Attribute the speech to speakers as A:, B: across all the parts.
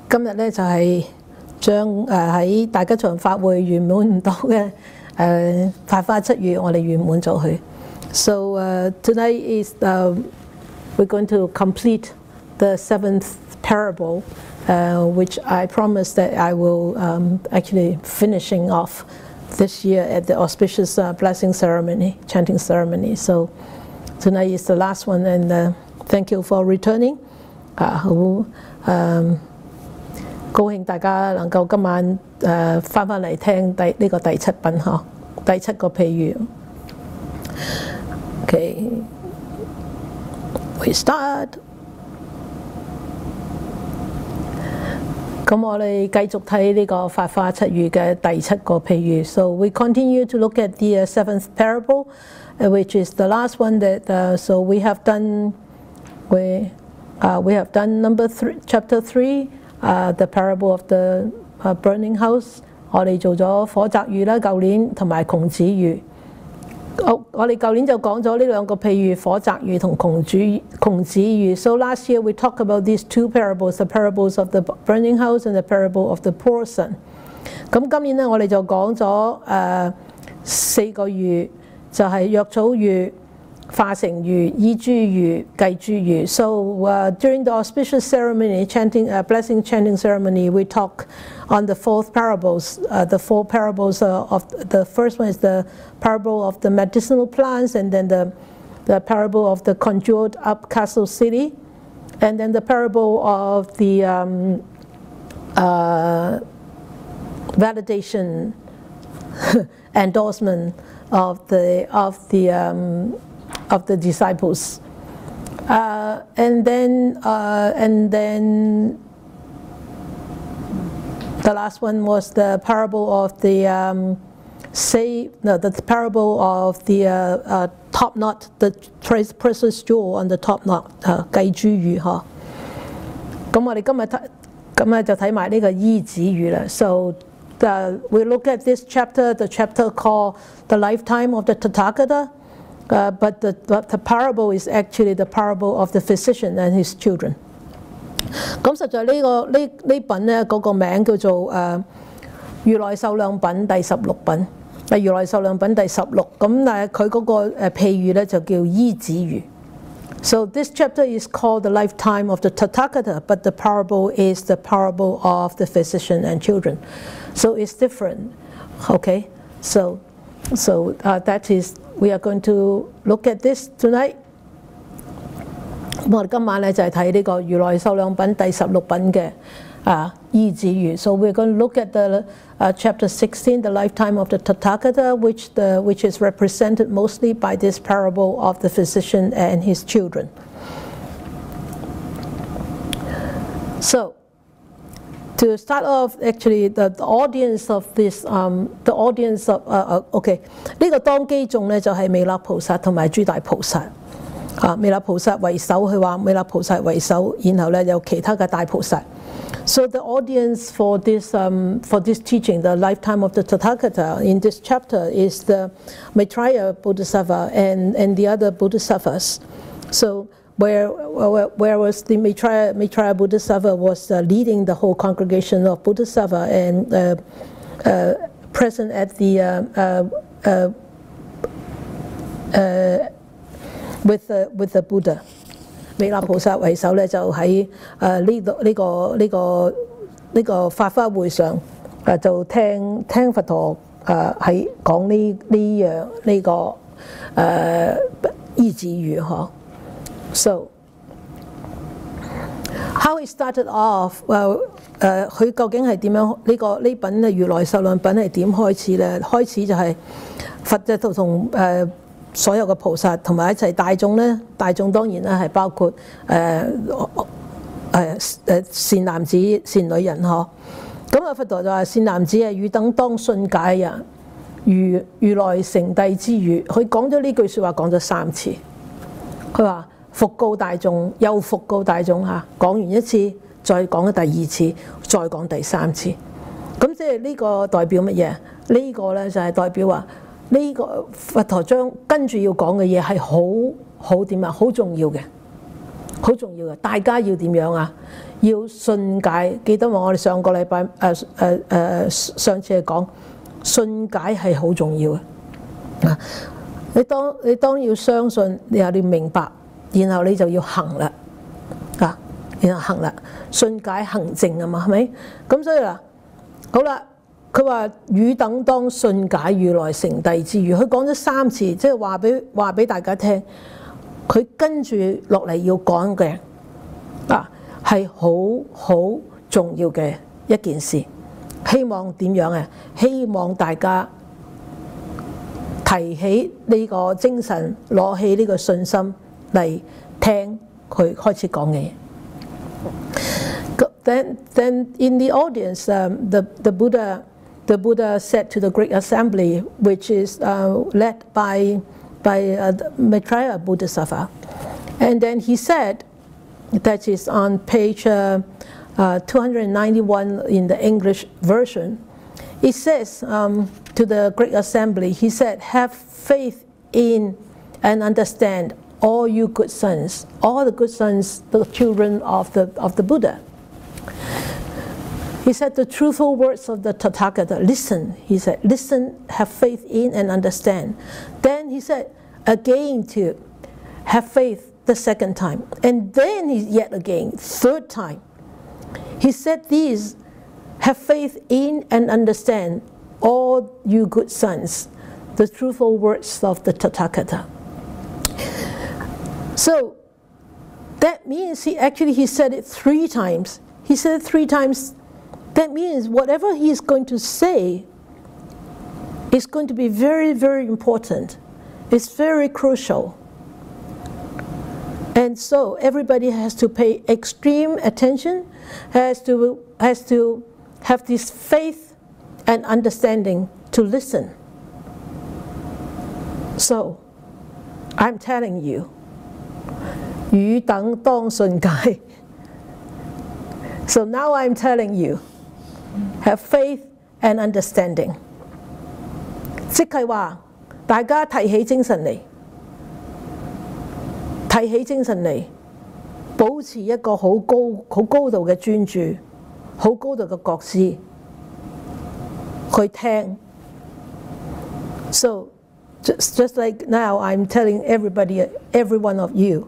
A: 今日咧就係將喺大吉祥法會圓滿唔到嘅法花7月，我哋圓滿咗佢。So tonight is we're going to complete the 7th parable, which I promised that I will actually finishing off this year at the auspicious blessing ceremony, chanting ceremony. So tonight is the last one, and thank you for returning. 好高興大家能夠今晚返嚟聽呢個第7品呵，第7個譬喻。Okay, we start. 咁我哋繼續睇呢個法花7月嘅第7個譬喻。So we continue to look at the 7th parable, which is the last one that so we have done. We have done number 3, chapter 3, the parable of the burning house. 我哋做咗火宅喻啦，舊年同埋窮子喻。我哋舊年就講咗呢兩個譬喻，火宅喻同窮子喻。So last year we talked about these two parables, the parables of the burning house and the parable of the poor son. 咁今年咧，我哋就講咗4個喻，就係藥草喻、化成喻、依諸喻、計諸喻。So during the auspicious ceremony, blessing chanting ceremony, we talk on the 4 parables. The 4 parables of the first one is the parable of the medicinal plants, and then the parable of the conjured up castle city, and then the parable of the validation endorsement of the disciples, and then the last one was the parable of the the parable of the top knot, the precious jewel on the top knot, 計諸喻呵。咁我哋今日就睇埋呢個依止喻啦。So we look at this chapter, the chapter called the lifetime of the Tathagata. But the parable is actually the parable of the physician and his children. 咁實在呢品咧嗰個名叫做如來壽量品第16品，如來壽量品第16。咁但係佢嗰個譬喻咧就叫依止喻。So this chapter is called the lifetime of the Tathagata, but the parable is the parable of the physician and children. So it's different. Okay, so that is. We are going to look at this tonight. 我哋今晚咧就係睇呢個如來壽量品第16品嘅依止喻。So we're going to look at the chapter 16, the lifetime of the Tathagata, which is represented mostly by this parable of the physician and his children. So to start off, actually, the audience of this, the audience of, OK， 呢個當機眾咧就係彌勒菩薩同埋諸大菩薩。彌勒菩薩為首，佢話彌勒菩薩為首，然後咧有其他嘅大菩薩。So the audience for this teaching, the lifetime of the Tathagata, in this chapter is the Maitreya Bodhisattva and the other Bodhisattvas. So whereas the Maitreya Bodhisattva was leading the whole congregation of Bodhisattva and present at the with the Buddha. 彌勒菩薩為首咧，就喺呢個法花會上就聽佛陀喺講呢個依止喻呵。So how it started off? Well， 佢究竟係點樣？呢品嘅如來壽量品係點開始咧？開始就係佛就同所有嘅菩薩同埋一齊大眾咧，大眾當然咧係包括善男子、善女人呵。咁佛陀就話：善男子係汝等當信解呀，如來成諦之語。佢講咗呢句説話講咗3次。佢話：復告大眾，又復告大眾嚇，講完一次，再講第2次，再講第3次。咁即係呢個代表乜嘢？呢個咧就係代表話。呢個佛陀將跟住要講嘅嘢係好點啊，好重要嘅，好重要嘅。大家要點樣啊？要信解。記得我哋上個禮拜上次係講信解係好重要嘅。啊，你當要相信，你又要明白，然後你就要行啦。啊，然後行啦，信解行證啊嘛，係咪？咁所以嗱，好啦。佢話汝等當信解如來成諦之語，佢講咗3次，即係話俾大家聽。佢跟住落嚟要講嘅係好重要嘅一件事。希望點樣啊？希望大家提起呢個精神，攞起呢個信心嚟聽佢開始講嘅嘢。Then in the audience, the Buddha said to the Great Assembly, which is led by Maitreya Bodhisattva, and then he said, that is on page 291 in the English version. It says to the Great Assembly, he said, "Have faith in and understand, all you good sons, all the good sons, the children of the Buddha." He said the truthful words of the Tathagata. Listen, he said, listen, have faith in and understand. Then he said again to have faith the second time. And then yet again, third time. He said these, have faith in and understand, all you good sons, the truthful words of the Tathagata. So that means he said it 3 times. He said it 3 times. That means whatever he is going to say is going to be very, very important. It's very crucial. And so everybody has to pay extreme attention, has to have this faith and understanding to listen. So, I'm telling you, 汝等當信解. So now I'm telling you, have faith and understanding. 即係話大家提起精神嚟，保持一個好高度嘅專注，好高度嘅覺知，去聽。So just like now, I'm telling everybody, every one of you,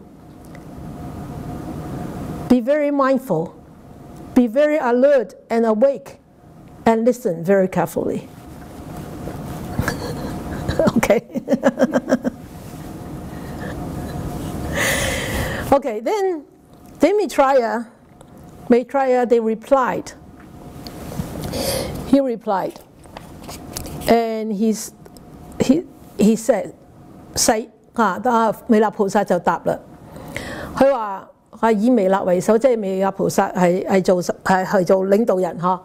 A: be very mindful. Be very alert and awake and listen very carefully. Okay? Okay, then Maitreya, they replied. He replied. And he said, 彌勒菩薩就答啦，佢話以彌勒為首，即係彌勒菩薩係做領導人呵。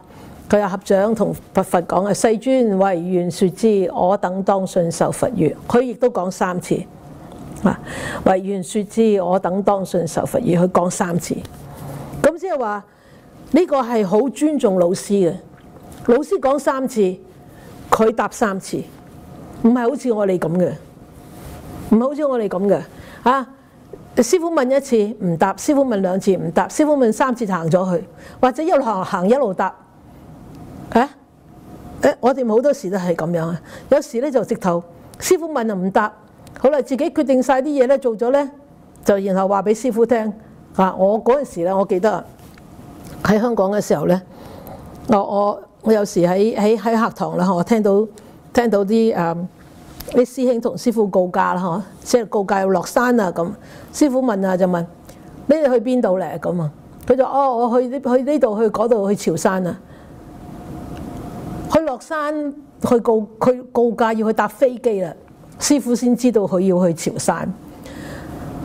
A: 佢有合掌同佛講嘅，世尊唯願說之，我等當信受佛語。佢亦都講3次，唯願說之，我等當信受佛語。佢講3次，咁即係話呢個係好尊重老師嘅。老師講3次，佢答3次，唔係好似我哋咁嘅，師父問1次唔答，師父問2次唔答，師父問3次行咗去，或者一路行一路答。我哋好多時都係咁樣啊！有時咧就直頭師父問就唔答，好啦，自己決定晒啲嘢咧做咗咧，就然後話俾師父聽。我嗰陣時咧，我記得喺香港嘅時候咧，我有時喺客堂啦，我聽到啲師兄同師父告假啦，即係告假要落山啊咁。師父問啊就問你哋去邊度咧咁啊？佢就我去呢度去嗰度去潮汕啊。佢落山去告假要去搭飛機啦，師父先知道佢要去潮汕。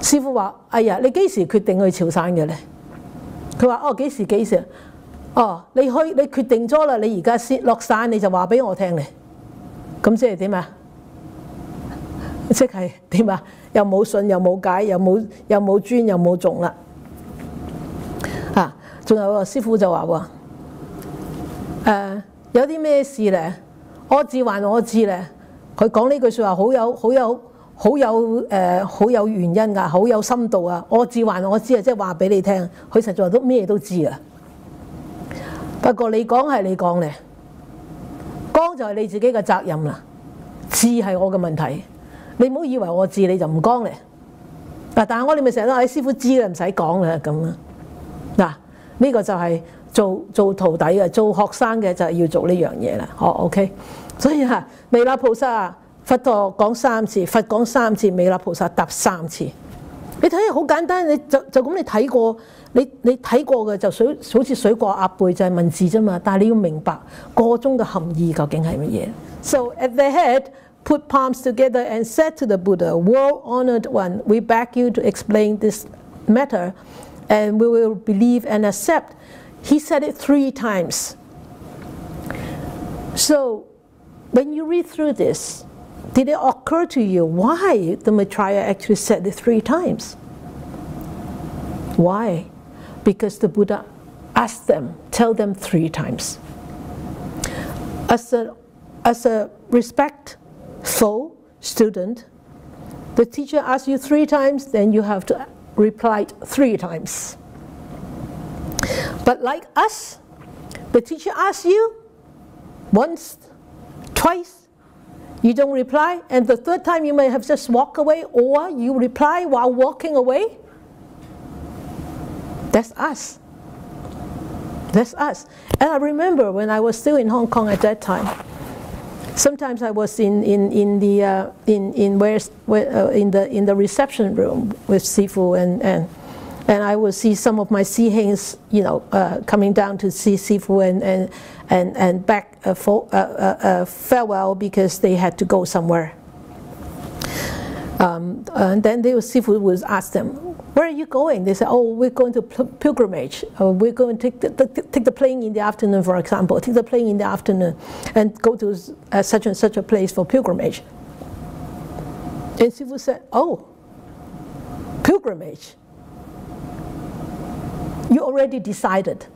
A: 師父話：哎呀，你幾時決定去潮汕嘅咧？佢話：幾時？你決定咗啦，你而家先落山你就話俾我聽咧。咁即係點啊？即係點啊？又冇信又冇解，又冇尊又冇重啦。仲有師父就話有啲咩事咧？我自還我知咧。佢講呢句説話好好有原因㗎，好有深度啊！我自還我知啊，即係話俾你聽，佢實在都咩都知啊。不過你講係你講咧，講就係你自己嘅責任啦，知係我嘅問題。你唔好以為我知你就唔講咧。嗱，但係我哋咪成日都話師傅知啦，唔使講啦咁啊。嗱，呢個就係做徒弟嘅，做學生嘅就係要做呢樣嘢啦。OK。所以啊，彌勒菩薩啊，佛陀講3次，佛講3次，彌勒菩薩答3次。你睇下好簡單，你就咁你睇過，你睇過嘅就好似水過鴨背，就係文字啫嘛。但係你要明白個中嘅含義究竟係乜嘢。So at the head, put palms together and said to the Buddha, "World-honored one, we beg you to explain this matter, and we will believe and accept." He said it 3 times. So when you read through this, did it occur to you why the Maitreya actually said it 3 times? Why? Because the Buddha asked them, tell them 3 times. As a respectful student, the teacher asks you 3 times, then you have to reply 3 times. But like us, the teacher asks you once, twice, you don't reply, and the 3rd time you may have just walked away, or you reply while walking away. That's us. That's us. And I remember when I was still in Hong Kong at that time, sometimes I was in the reception room with Sifu, and I would see some of my Sihengs, coming down to see Sifu and back farewell because they had to go somewhere. And then Sifu would ask them, "Where are you going?" They said, "Oh, we're going to pilgrimage. We're going to take the plane in the afternoon, for example. Take the plane in the afternoon and go to such and such a place for pilgrimage." And Sifu said, "Oh, pilgrimage. You already decided.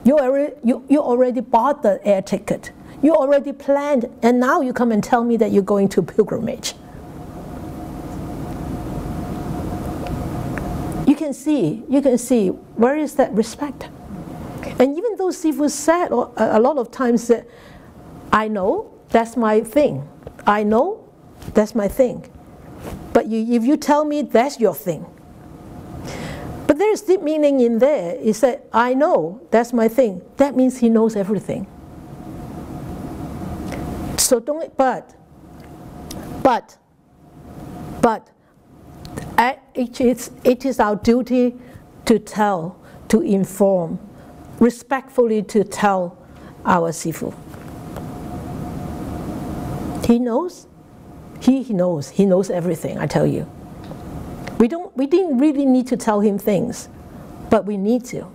A: You already bought the air ticket. You already planned, and now you come and tell me that you're going to pilgrimage." You can see where is that respect. And even though Sifu said a lot of times that, "I know, that's my thing. I know, that's my thing. But if you tell me that's your thing." But there is deep meaning in there. He said, "I know, that's my thing." That means he knows everything. So don't, but it is our duty to tell, to inform, respectfully to tell our Sifu. He knows. He knows everything, I tell you. We didn't really need to tell him things, but we need to,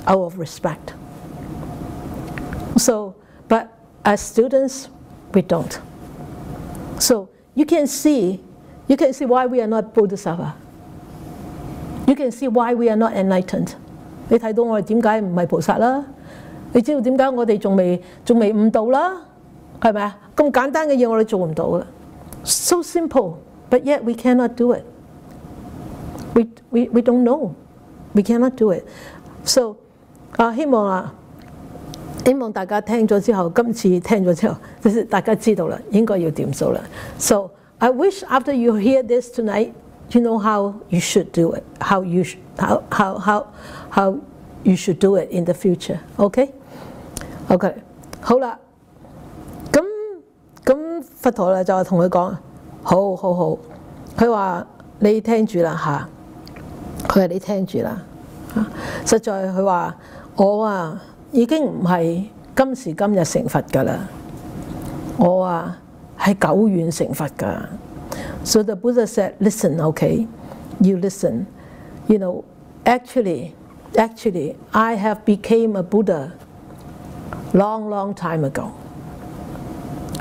A: out of respect. So, but as students, we don't. So you can see why we are not Bodhisattva. You can see why we are not enlightened. 你睇到我哋點解唔係菩薩啦？你知道點解我哋仲未悟道啦？係咪啊？咁簡單嘅嘢我哋做唔到嘅。So simple, but yet we cannot do it. We don't know. We cannot do it. So 希望大家聽咗之後，今次聽咗之後，就是大家知道啦，應該要點做啦。So I wish after you hear this tonight, you know how you should do it, how you should do it in the future. OK? OK. 好啦，咁佛陀咧就同佢講，好，佢話你聽住啦嚇，佢話你聽住啦嚇，實在佢話我已經唔係今時今日成佛㗎啦，我係久遠成佛㗎。So the Buddha said, "Listen, okay, you listen. Actually, I have became a Buddha long time ago.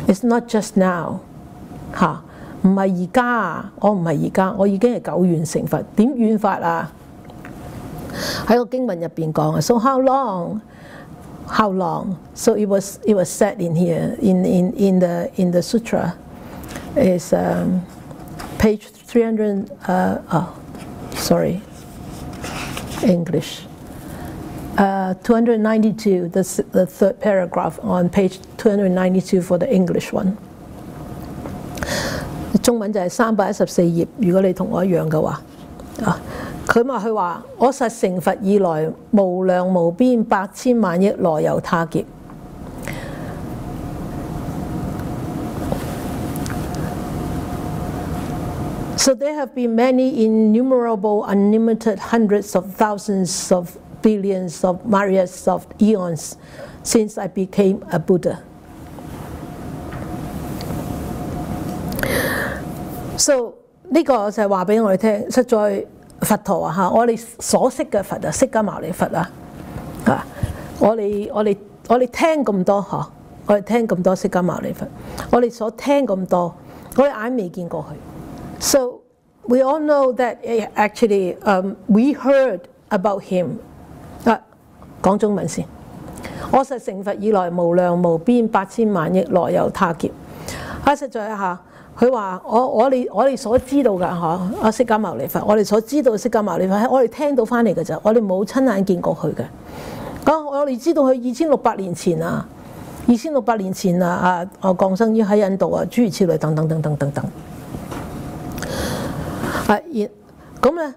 A: It's not just now." 嚇，唔係而家，我唔係而家，我已經係久遠成佛。點遠法啊？喺個經文入邊講啊。So how long? How long? So it was said in here in the sutra is page 300. Sorry, English. 292. The third paragraph on page 292 for the English one. 中文就係314頁。如果你同我一樣嘅話，佢話我實成佛以來，無量無邊百千萬億羅由他劫。So there have been many innumerable, unlimited hundreds of thousands of billions of myriads of eons since I became a Buddha. So 呢個就係話俾我哋聽，實在佛陀啊嚇，我哋所識嘅佛啊，釋迦牟尼佛啊，我哋聽咁多嚇，我哋聽咁多釋迦牟尼佛，我哋所聽咁多，我哋眼未見過佢。So we all know that actually we heard about him. 講中文先。我實成佛以來，無量無邊百千萬億羅由他劫。實在嚇，佢話我哋所知道㗎嚇，釋迦牟尼佛，我哋所知道嘅釋迦牟尼佛係我哋聽到翻嚟嘅咋，我哋冇親眼見過佢嘅。我哋知道佢2600年前啊，2600年前降生於喺印度啊，諸如此類等等等等等等。咁咧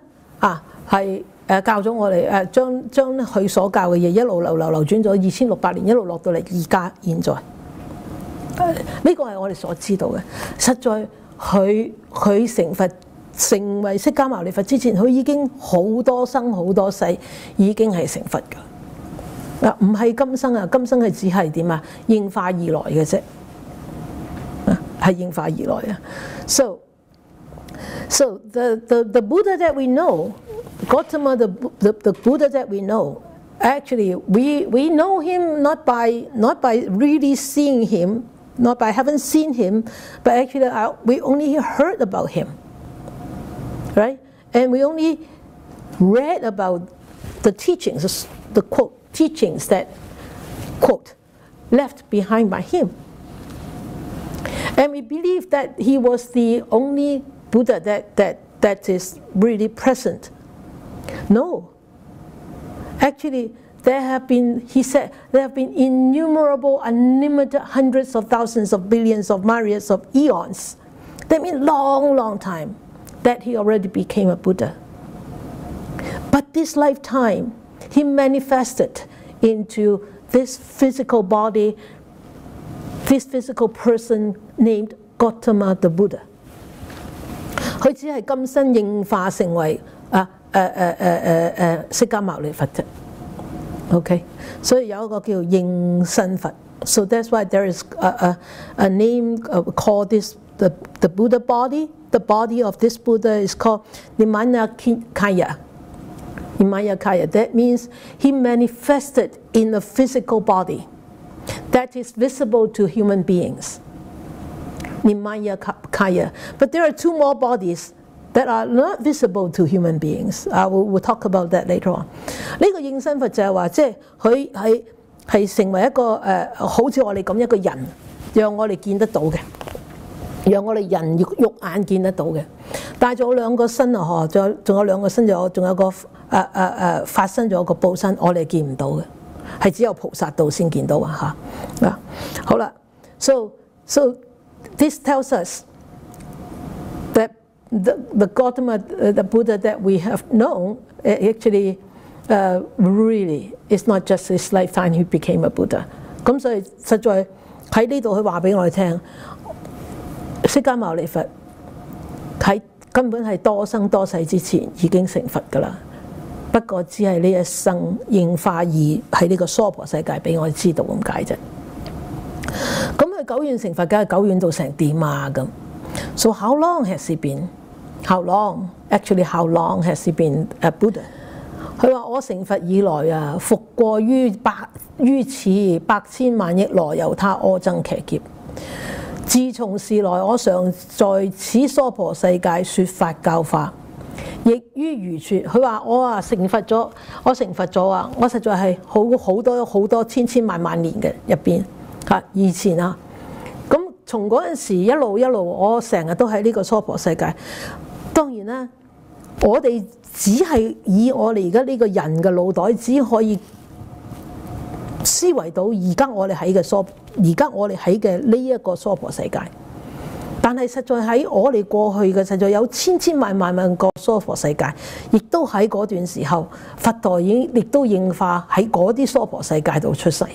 A: 係教咗我哋將佢所教嘅嘢一路流轉咗2600年，一路落到嚟而家現在。呢個係我哋所知道嘅。實在佢成佛成為釋迦牟尼佛之前，佢已經好多生好多世已經係成佛㗎。唔係今生啊，今生係只係點啊？應化而來嘅啫，係應化而來啊。So the Buddha that we know, Gautama, the Buddha that we know, actually we know him not by really seeing him, not by having seen him, but actually we only heard about him, right? And we only read about the teachings, the quote teachings that quote left behind by him, and we believe that he was the only Buddha that is really present. No. Actually, there have been innumerable, unlimited hundreds of thousands of billions of myriads of eons. That means long time that he already became a Buddha. But this lifetime, he manifested into this physical body, this physical person named Gautama the Buddha. 佢只係今生應化成為釋迦牟尼佛啫。OK， 所以有一個叫應身佛。So that's why there is a name called this the Buddha body. The body of this Buddha is called Nimanyakaya. Nimanyakaya. That means he manifested in a physical body that is visible to human beings. Nimanyakaya. But there are two more bodies that are not visible to human beings. We'll talk about that later on. 呢個應身佛就係話，即係佢係成為一個好似我哋咁一個人，讓我哋見得到嘅，讓我哋人肉眼見得到嘅。但係仲有兩個身啊，仲有兩個身，仲有個發生咗個報身，我哋見唔到嘅，係只有菩薩道先見到啊嚇。好啦 ，so this tells us that the Gautama, the Buddha that we have known, actually really is not just this lifetime he became a Buddha. 咁所以實在喺呢度佢話俾我哋聽，釋迦牟尼佛喺根本係多生多世之前已經成佛㗎啦，不過只係呢一生應化而喺呢個娑婆世界俾我哋知道咁解啫。咁佢久遠成佛，梗係久遠到成點啊咁。So how long has he been? How long? Actually, how long has he been a Buddha? 佢話我成佛以來啊，復過於此百千萬億羅由他阿僧祇劫。自從是來，我常在此娑婆世界説法教化，亦於餘處。佢話我成佛咗，我實在係好多千萬年嘅入邊。以前啊，咁從嗰陣時一路，我成日都喺呢個娑婆世界。當然啦，我哋只係以我哋而家呢個人嘅腦袋，只可以思維到而家我哋喺嘅呢一個娑婆世界。但係實在喺我哋過去嘅，實在有千萬個娑婆世界，亦都喺嗰段時候，佛陀亦都應化喺嗰啲娑婆世界度出世。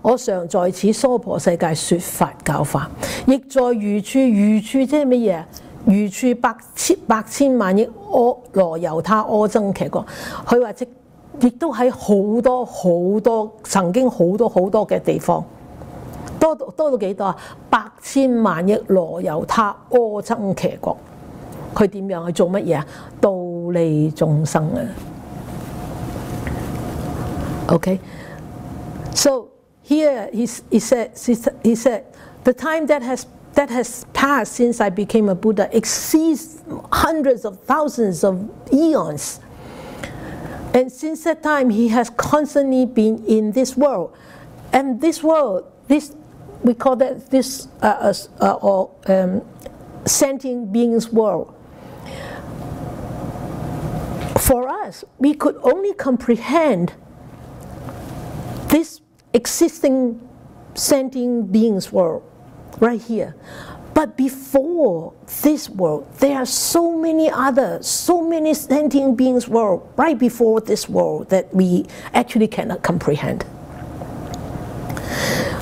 A: 我常在此娑婆世界說法教化，亦在餘處。餘處即係乜嘢？餘處百千萬億羅由他阿僧祇國。佢話亦都喺好多曾經好多嘅地方，多到幾多啊？百千萬億羅由他阿僧祇國。佢點樣去做乜嘢啊？度利眾生啊。Okay, so here he said, the time that has passed since I became a Buddha exceeds hundreds of thousands of eons. And since that time, he has constantly been in this world. And this world, we call that this sentient beings world. For us, we could only comprehend this existing sentient beings world right here. But before this world, there are so many sentient beings world right before this world that we actually cannot comprehend.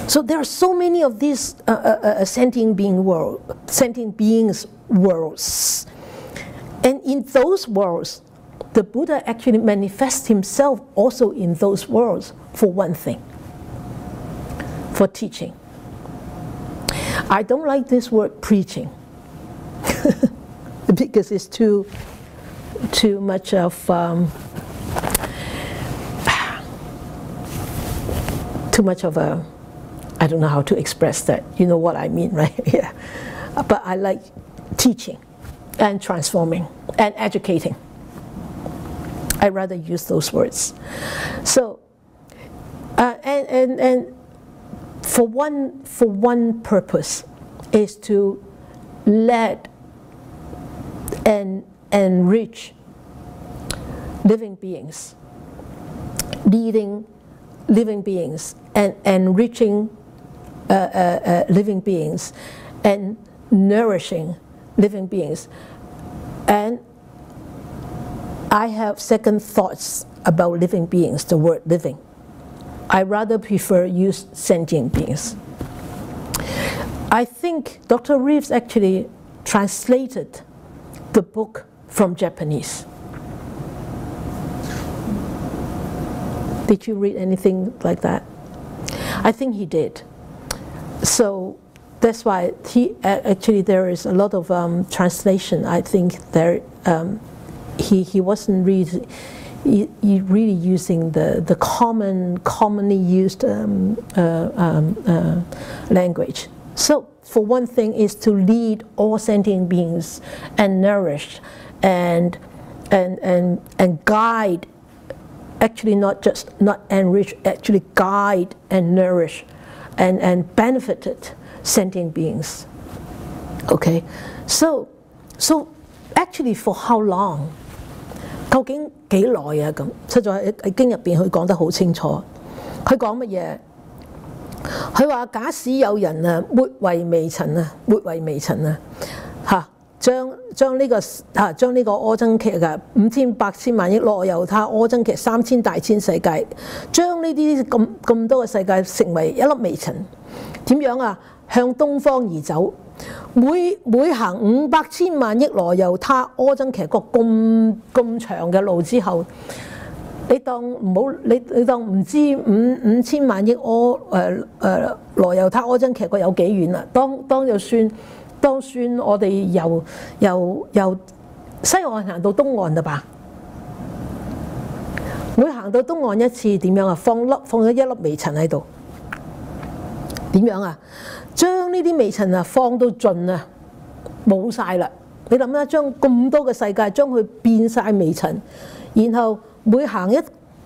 A: So there are so many of these sentient beings worlds. And in those worlds, the Buddha actually manifests himself also in those worlds for one thing, for teaching. I don't like this word preaching because it's too much of a, I don't know how to express that. You know what I mean, right? Yeah. But I like teaching and transforming and educating. I'd rather use those words. So, and for one purpose is to let and enrich living beings, leading living beings, and enriching living beings, and nourishing living beings. And I have second thoughts about living beings, the word living. I rather prefer use sentient beings. I think Dr. Reeves actually translated the book from Japanese. Did you read anything like that? I think he did. So that's why actually there is a lot of translation. I think there he wasn't really using the commonly used language. So for one thing is to lead all sentient beings and nourish and guide, actually not enrich, actually guide and nourish and benefited sentient beings. Okay, so actually for how long? 究竟幾耐啊？咁實在喺經入邊佢講得好清楚。佢講乜嘢？佢話假使有人啊，末為微塵啊，將呢個阿僧祇嘅5000、8000萬億羅由他阿僧祇3000大千世界，將呢啲咁多嘅世界成為一粒微塵，點樣啊？向東方而走。每行500千萬億羅由他阿僧祇國咁長嘅路之後，你當唔好你當唔知5000萬億羅由他阿僧祇國有幾遠啦？當算我哋由西岸行到東岸啦吧？每行到東岸一次點樣啊？放咗一粒微塵喺度，點樣啊？將呢啲微塵啊放到盡啊，冇晒啦！你諗下，將咁多嘅世界將佢變晒微塵，然後每行一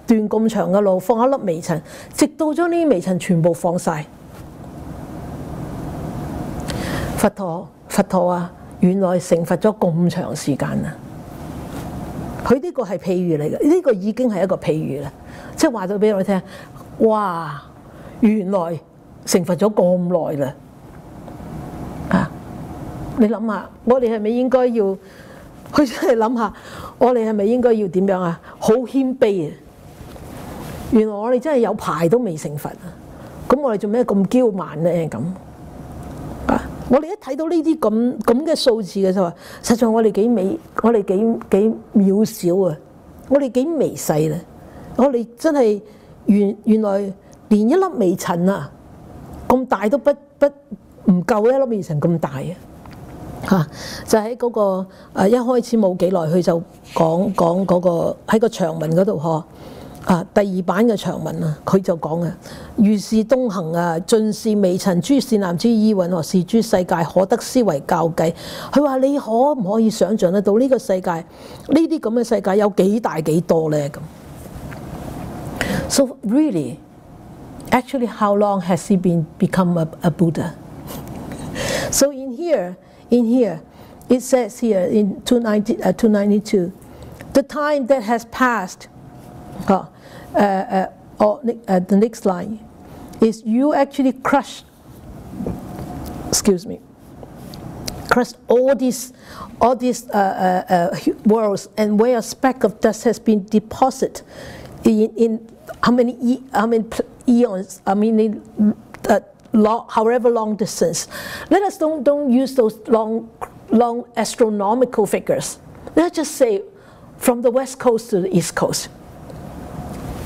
A: 段咁長嘅路放一粒微塵，直到將呢啲微塵全部放晒。佛陀啊，原來成佛咗咁長時間啊！佢呢個係譬喻嚟嘅，呢個已經係一個譬喻啦，即係話到俾我哋聽，哇！原來成佛咗咁耐啦，啊！你諗下，我哋係咪應該要去真係諗下，我哋係咪應該要點樣啊？好謙卑啊！原來我哋真係有排都未成佛啊！咁我哋做咩咁驕慢咧？咁啊！我哋一睇到呢啲咁嘅數字嘅時候，實在我哋幾微，我哋幾渺小啊！我哋幾微細咧！我哋真係原來連一粒微塵啊，咁大都唔夠一粒微塵咁大啊！嚇！就喺嗰個一開始冇幾耐，佢就講嗰個喺個長文嗰度呵。第二版嘅長文啊，佢就講啊，如是東行啊，盡是微塵諸善男之意蘊，和是諸世界可得思維教計。佢話你可唔可以想像得到呢個世界，呢啲咁嘅世界有幾大幾多咧？咁 So really, actually, how long has he become a Buddha? So in here, it says here in 292, the time that has passed. The next line is you actually crush all these worlds, and where a speck of dust has been deposited in how many eons, however long distance. Let us don't use those long astronomical figures. Let's just say from the west coast to the east coast.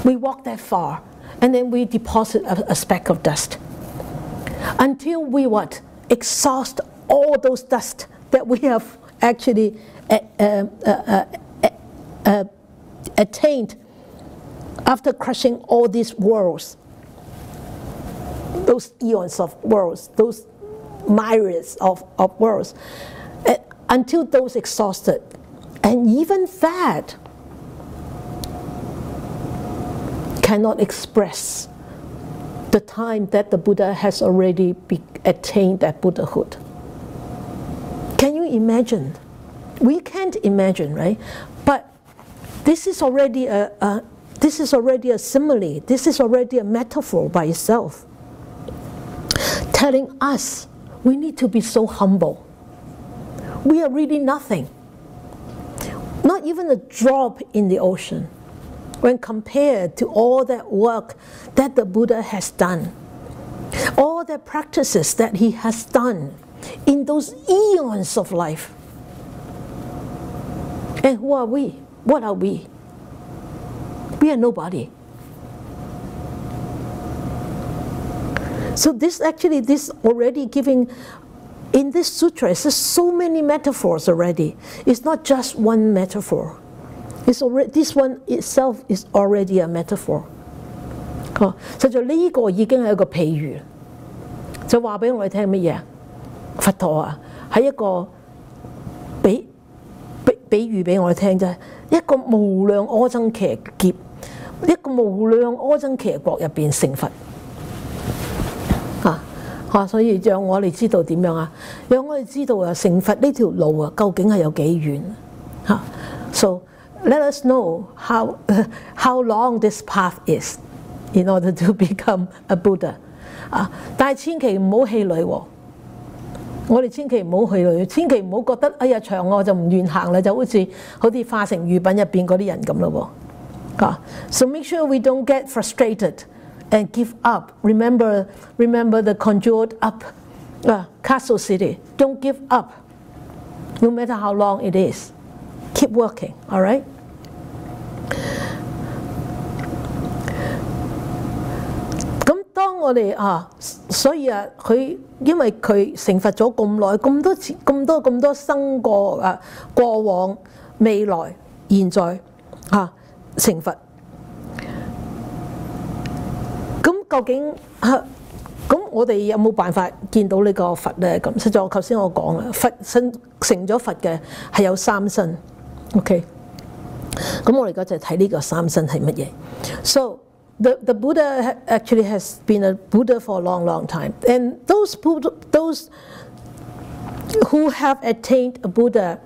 A: We walk that far, and then we deposit a speck of dust until we exhaust all those dust that we have actually attained after crushing all these worlds, those eons of worlds, those myriads of worlds, until those exhausted. And even that cannot express the time that the Buddha has already attained that Buddhahood. Can you imagine? We can't imagine, right? But this is already a simile. This is already a metaphor by itself, telling us we need to be so humble. We are really nothing, not even a drop in the ocean, when compared to all that work that the Buddha has done, all the practices that he has done in those eons of life. And who are we? What are we? We are nobody. So this already giving, in this sutra, there's so many metaphors already. It's not just one metaphor. This one itself is already a metaphor. 實在呢個已經係一個譬喻，就話俾我哋聽乜嘢？佛陀啊，係一個比喻俾我哋聽啫，一個無量阿僧祇劫，一個無量阿僧祇國入邊成佛。所以讓我哋知道點樣啊？讓我哋知道啊，成佛呢條路啊，究竟係有幾遠嚇？So let us know how long this path is in order to become a Buddha 但係千祈唔好氣餒喎。我哋千祈唔好氣餒，千祈唔好覺得哎呀長我就唔願行啦，就好似化成喻品入邊嗰啲人咁咯喎。So make sure we don't get frustrated and give up. Remember the conjured up castle city. Don't give up, no matter how long it is. Keep working, all right? 咁當我哋所以佢因為佢成佛咗咁耐，咁多生過過往、未來、現在成佛。咁究竟咁我哋有冇辦法見到呢個佛咧？咁實在頭先我講啦，佛成咗佛嘅係有三身。OK， 咁我哋而家就睇呢個三身係乜嘢。So the Buddha actually has been a Buddha for a long time, and those who have attained a Buddha,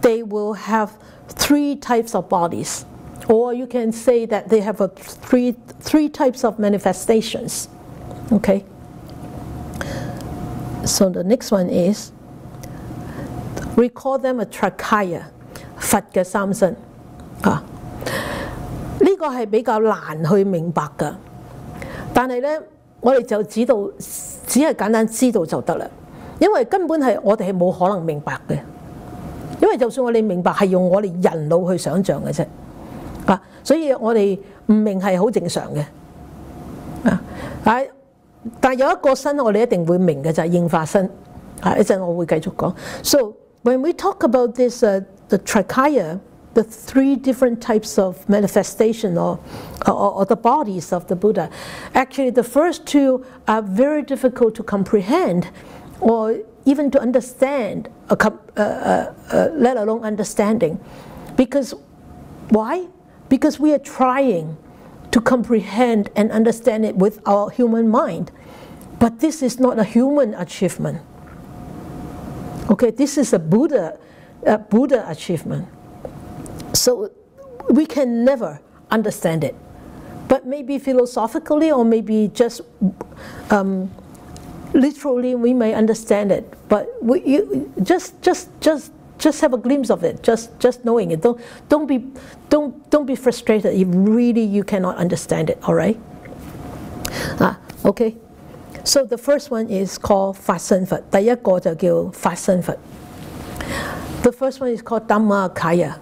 A: they will have 3 types of bodies. Or you can say that they have three types of manifestations. Okay? So the next one is, we call them a Trikaya, 佛嘅三身。呢個係比較難去明白㗎，但係呢，我哋就只係簡單知道就得啦，因為根本係我哋係冇可能明白嘅，因為就算我哋明白係用我哋人腦去想像嘅啫，所以我哋唔明係好正常嘅，但係有一個身我哋一定會明嘅就係應化身，一陣我會繼續講。So when we talk about this, the Trikaya, the 3 different types of manifestation or the bodies of the Buddha, actually the first 2 are very difficult to comprehend or even to understand, let alone understanding. Because why? Because we are trying to comprehend and understand it with our human mind. But this is not a human achievement. Okay, this is a Buddha achievement. So we can never understand it. But maybe philosophically or maybe just literally we may understand it. But just have a glimpse of it. Just knowing it. Don't be frustrated if really you cannot understand it. All right. Okay. So the first one is called 法身佛。第一個就叫法身佛。The first one is called Dhammakaya。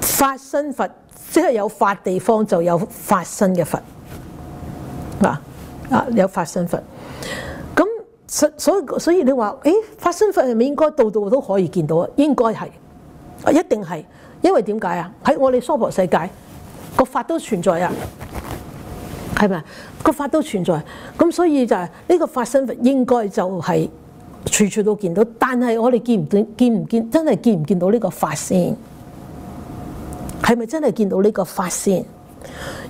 A: 法身佛即係有法地方就有法身嘅佛。有法身佛。咁所以你話，法身佛係咪應該度度都可以見到啊？應該係，一定係，因為點解啊？喺我哋娑婆世界，個法都存在啊，係咪？個法都存在，咁所以就係呢個法身佛應該就係處處都見到，但係我哋真係見唔見到呢個法先？係咪真係見到呢個法先？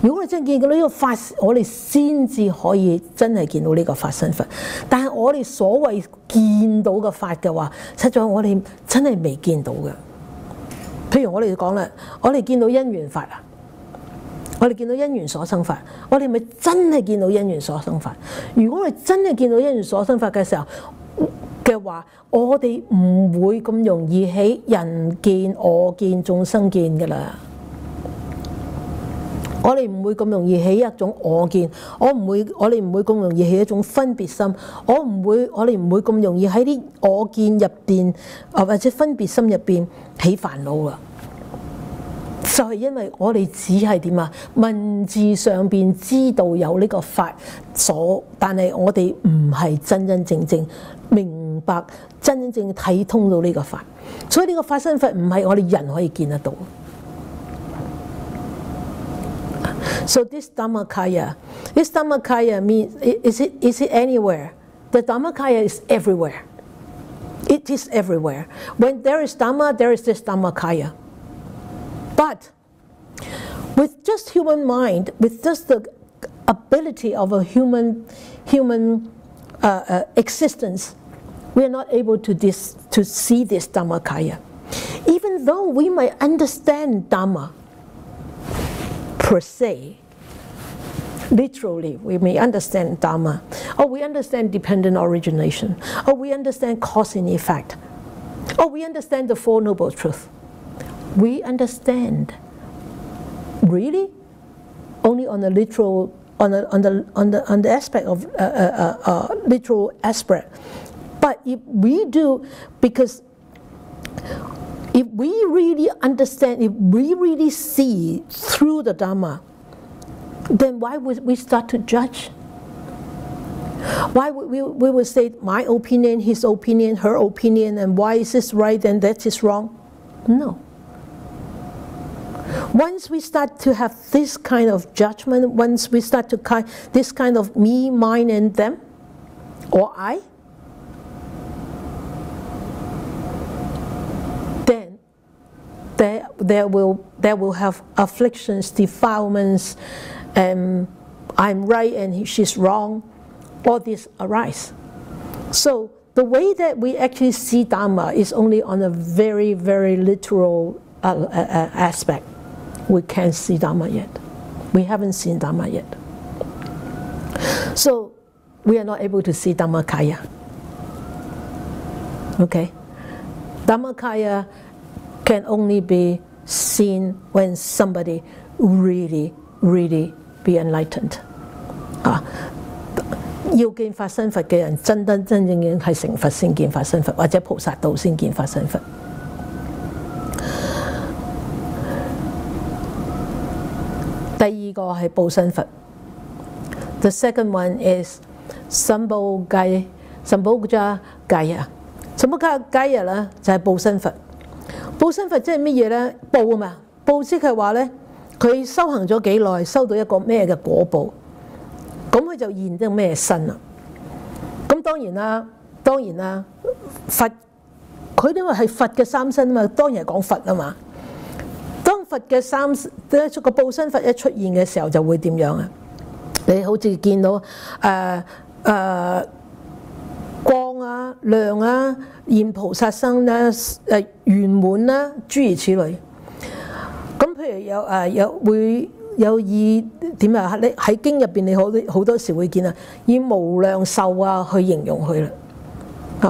A: 如果我哋真係見到呢個法，我哋先至可以真係見到呢個法身佛。但係我哋所謂見到嘅法嘅話，實在我哋真係未見到嘅。譬如我哋講啦，我哋見到因緣法啊，我哋見到因緣所生法，我哋咪真係見到因緣所生法。如果我哋真係見到因緣所生法嘅時候嘅話，我哋唔會咁容易起人見、我見、眾生見㗎啦。我哋唔會咁容易起一種我見，我哋唔會咁容易起一種分別心，我哋唔會咁容易喺啲我見入邊或者分別心入邊起煩惱啦。就係因為我哋只係點啊？文字上邊知道有呢個法但係我哋唔係真真正正明白、真正睇通到呢個法，所以呢個法身法唔係我哋人可以見得到。So this Dhammakaya means, is it anywhere? The Dhammakaya is everywhere. It is everywhere. When there is Dhamma, there is this Dhammakaya. But with just human mind, with just the ability of a human existence, we are not able to see this Dhammakaya. Even though we might understand Dhamma per se, literally, we may understand Dhamma, or we understand dependent origination, or we understand cause and effect, or we understand the Four Noble Truths. We understand, really, only on the literal, on the aspect of literal aspect. But if we do, because if we really understand, if we really see through the Dhamma, then why would we start to judge? Why would we would say my opinion, his opinion, her opinion, and why is this right and that is wrong? No. Once we start to have this kind of judgment, once we start to this kind of me, mine, and them, or I, then there will have afflictions, defilements, I'm right and she's wrong, all this arise. So the way that we actually see Dharma is only on a very, very literal aspect. We can't see Dharma yet. We haven't seen Dharma yet. So we are not able to see Dhammakaya. Okay? Dhammakaya can only be seen when somebody really, really be enlightened. 要見法身佛嘅人，真正係成佛先見法身佛，或者菩薩道先見法身佛。第二個係報身佛。The second one is Sambhogaya。神寶家戒啊，神寶家戒啦就係報身佛。報身佛即係乜嘢咧？報啊嘛，報即係話咧，佢修行咗幾耐，收到一個咩嘅果報，咁佢就現咗咩身啦。咁當然啦，佛佢因為係佛嘅三身啊嘛，當然係講佛啊嘛。當佛嘅個報身佛一出現嘅時候，就會點樣啊？你好似見到光啊、亮啊、現菩薩身啦、圓滿啦，諸如此類。咁譬如會有以點啊？你喺經入邊，你好多時會見啊，以無量壽啊去形容佢啦。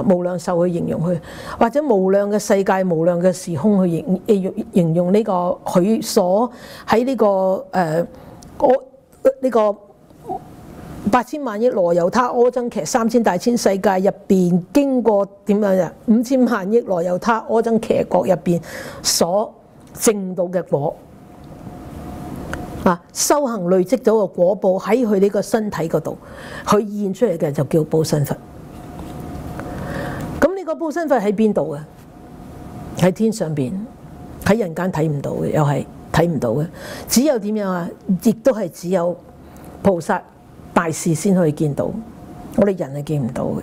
A: 無量壽去形容佢，或者無量嘅世界、無量嘅時空去形容呢個佢所喺呢個8000萬億羅由他阿僧祇3000大千世界入邊經過點樣啊？5000萬億羅由他阿僧祇國入邊所證到嘅果啊，修行累積咗個果報喺佢呢個身體嗰度，佢現出嚟嘅就叫報身佛。咁呢個報身佛喺邊度啊？喺天上邊，喺人間睇唔到嘅，又係睇唔到嘅。只有點樣啊？亦都係只有菩薩大士先可以見到，我哋人係見唔到嘅。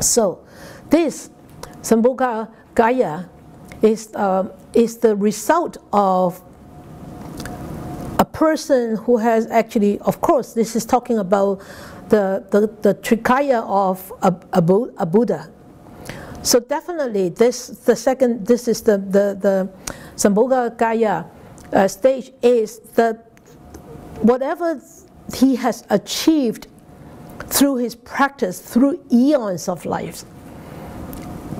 A: So this Sambhogaya is the result of a person who has actually, of course, this is talking about the Trikaya of a Buddha. So definitely this is the Sambhogaya stage is that whatever he has achieved through his practice, through eons of life,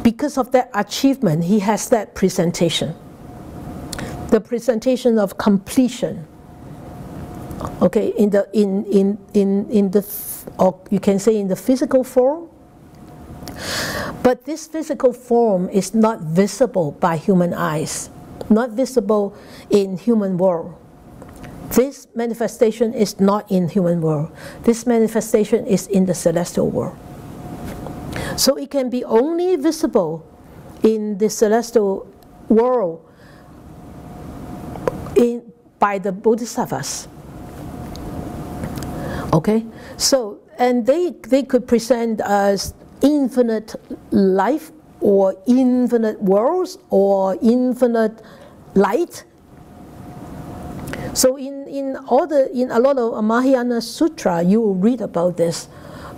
A: because of that achievement, he has that presentation. The presentation of completion. Okay, in the or you can say in the physical form. But this physical form is not visible by human eyes, not visible in human world. This manifestation is not in human world. This manifestation is in the celestial world. So it can be only visible in the celestial world by the Bodhisattvas. Okay, so and they could present as infinite life or infinite worlds or infinite light. So in a lot of Mahayana Sutra, you will read about this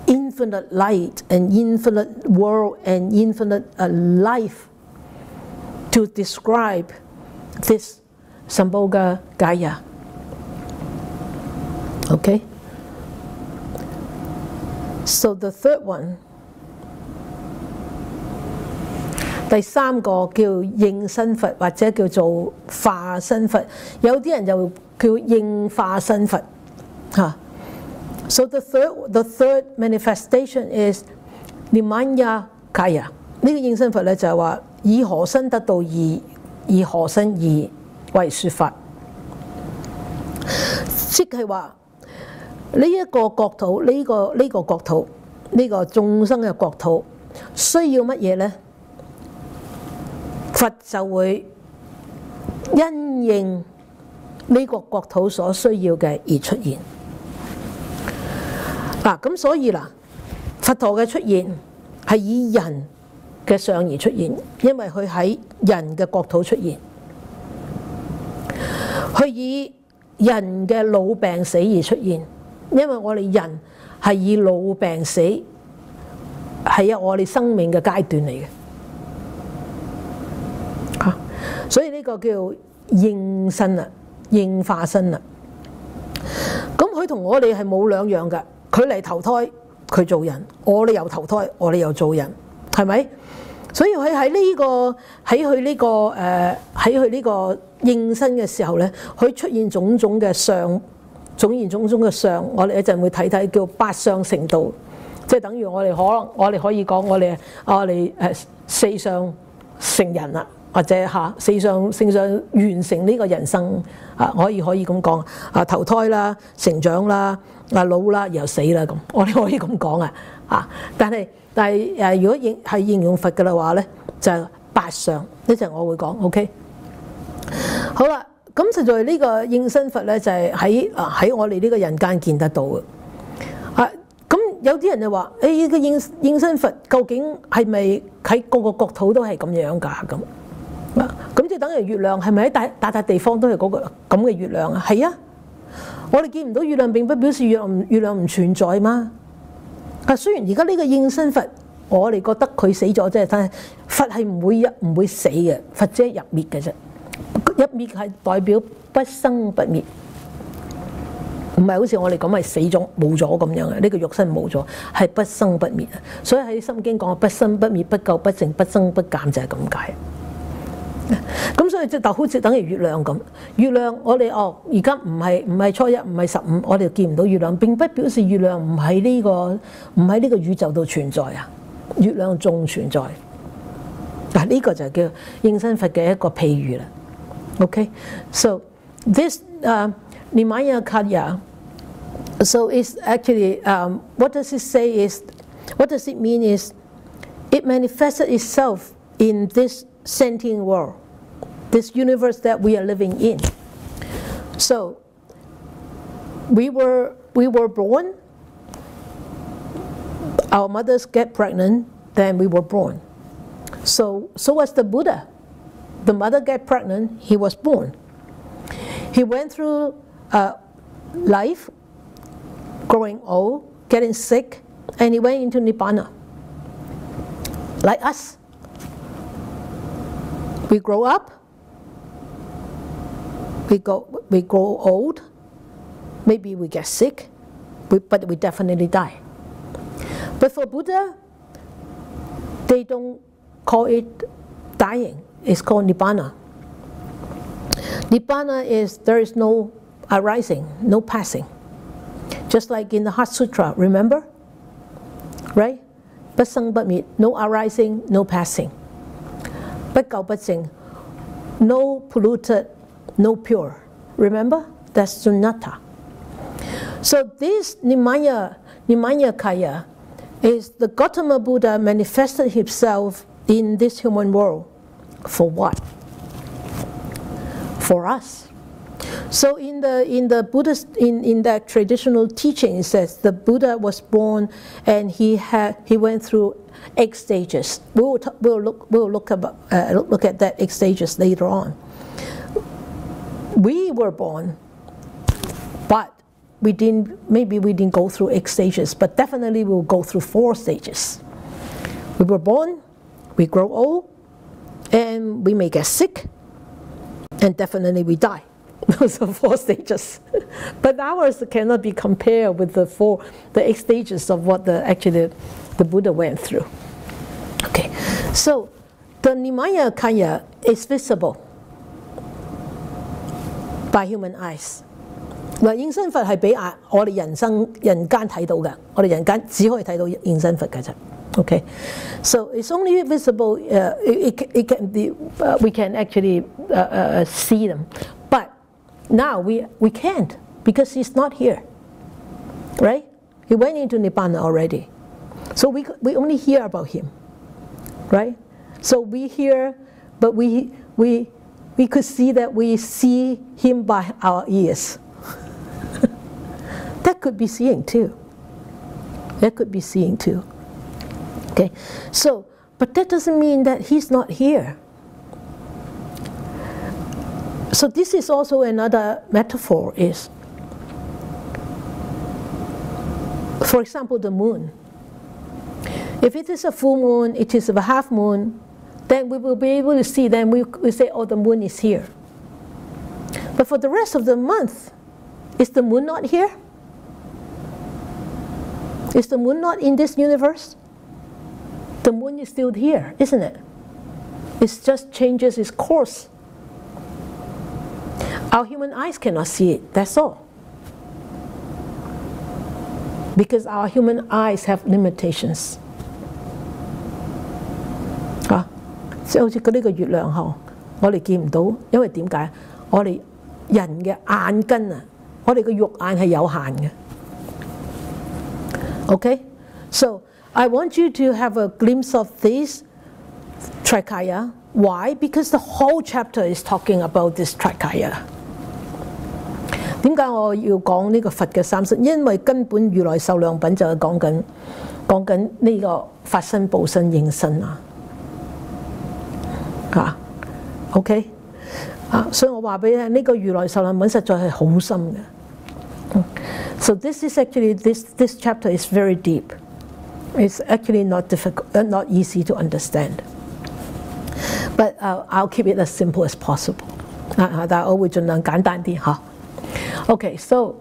A: infinite light and infinite world and infinite life to describe this Sambhogaya. Okay. So the third one. 第三個叫應身佛或者叫做化身佛，有啲人就叫應化身佛嚇。So the third manifestation is Nimanya Kaya。呢個應身佛咧就係話以何身得到義，以何身義為説法，即係話呢一個國土，呢個國土，呢個眾生嘅國土需要乜嘢咧？佛就會因應呢個國土所需要嘅而出現。嗱，咁所以啦，佛陀嘅出現係以人嘅相而出現，因為佢喺人嘅國土出現。佢以人嘅老病死而出現，因為我哋人係以老病死係我哋生命嘅階段嚟嘅。所以呢個叫應身啦，應化身啦。咁佢同我哋係冇兩樣嘅，佢嚟投胎，佢做人；我哋又投胎，我哋又做人，係咪？所以佢喺呢個喺佢呢個應身嘅時候咧，佢出現種種嘅相，出現種種嘅相。我哋一陣會睇睇叫八相成道，即係等於我哋可以講我哋四相成人啦。或者四相完成呢個人生可以咁講投胎啦、成長啦、老啦，然後死啦咁，我哋可以咁講但係如果係應用佛嘅話咧，就係八相。呢陣我會講 ，OK。好啦，咁實在呢個應身佛咧，就係喺我哋呢個人間見得到嘅。咁有啲人就話：呢個應身佛究竟係咪喺個個國土都係咁樣㗎？咁即係等於月亮係咪喺大笪地方都係嗰個咁嘅月亮啊？係啊，我哋見唔到月亮並不表示月亮唔存在嘛。雖然而家呢個應身佛，我哋覺得佢死咗啫，但係佛係唔會死嘅，佛即係入滅嘅啫。入滅係代表不生不滅，唔係好似我哋講係死咗冇咗咁樣嘅。呢個肉身冇咗，係不生不滅啊。所以喺《心經》講不生不滅、不垢不淨、不增不減就係咁解。咁所以就好似等於月亮咁，月亮我哋而家唔係初一，唔係15，我哋見唔到月亮，並不表示月亮唔喺呢個宇宙度存在啊。月亮仲存在。呢個就叫應身佛嘅一個譬喻啦。Okay, so this Nimayakaya, so it's actually what does it mean is it manifested itself in this sentient world, this universe that we are living in. So we were born, our mothers get pregnant, then we were born. So was the Buddha. The mother get pregnant, he was born. He went through life, growing old, getting sick, and he went into Nibbana. Like us. We grow up, we grow old, maybe we get sick, but we definitely die. But for Buddha, they don't call it dying, it's called Nibbana. Nibbana is there is no arising, no passing. Just like in the Heart Sutra, remember? Right? 不生不滅, no arising, no passing. 不垢不淨, no polluted, no pure. Remember? That's Sunnata. So this Nimayakaya is the Gautama Buddha manifested himself in this human world. For what? For us. So in the Buddhist in that traditional teaching, it says the Buddha was born and he went through 8 stages. We'll look at that 8 stages later on. We were born, but maybe we didn't go through 8 stages, but definitely we'll go through 4 stages. We were born, we grow old, and we may get sick, and definitely we die. Those are 4 stages. But ours cannot be compared with the 8 stages of what the Buddha went through. Okay, so the Nimayakaya is visible by human eyes. 嗱，應身佛係俾我哋人間睇到嘅，我哋人間只可以睇到應身佛嘅啫。Okay, so it's only visible. It can be. We can actually see them, but now we can't because he's not here. Right? He went into Nibbana already, so we only hear about him. Right? So we hear, but we could see that we see him by our ears. That could be seeing too. That could be seeing too. Okay, so, but that doesn't mean that he's not here. So this is also another metaphor is, For example, the moon. If it is a full moon, it is a half moon, then we will be able to see, then we say, oh, the moon is here. But for the rest of the month, is the moon not here? Is the moon not in this universe? The moon is still here, isn't it? It just changes its course. Our human eyes cannot see it, that's all. Because our human eyes have limitations. 即係好似呢個月亮嗬，我哋見唔到，因為點解？我哋人嘅眼根啊，我哋嘅肉眼係有限嘅。Okay, so I want you to have a glimpse of this trikaya. Why? Because the whole chapter is talking about this trikaya. 點解我要講呢個佛嘅三身？因為根本如來壽量品就係講緊呢個法身、報身、應身啊。OK 所以我話俾你聽，呢個如來壽量品實在係好深嘅。So this is actually this chapter is very deep. It's actually not difficult, not easy to understand. But I'll keep it as simple as possible. 但係我會盡量簡單啲嚇。Okay, so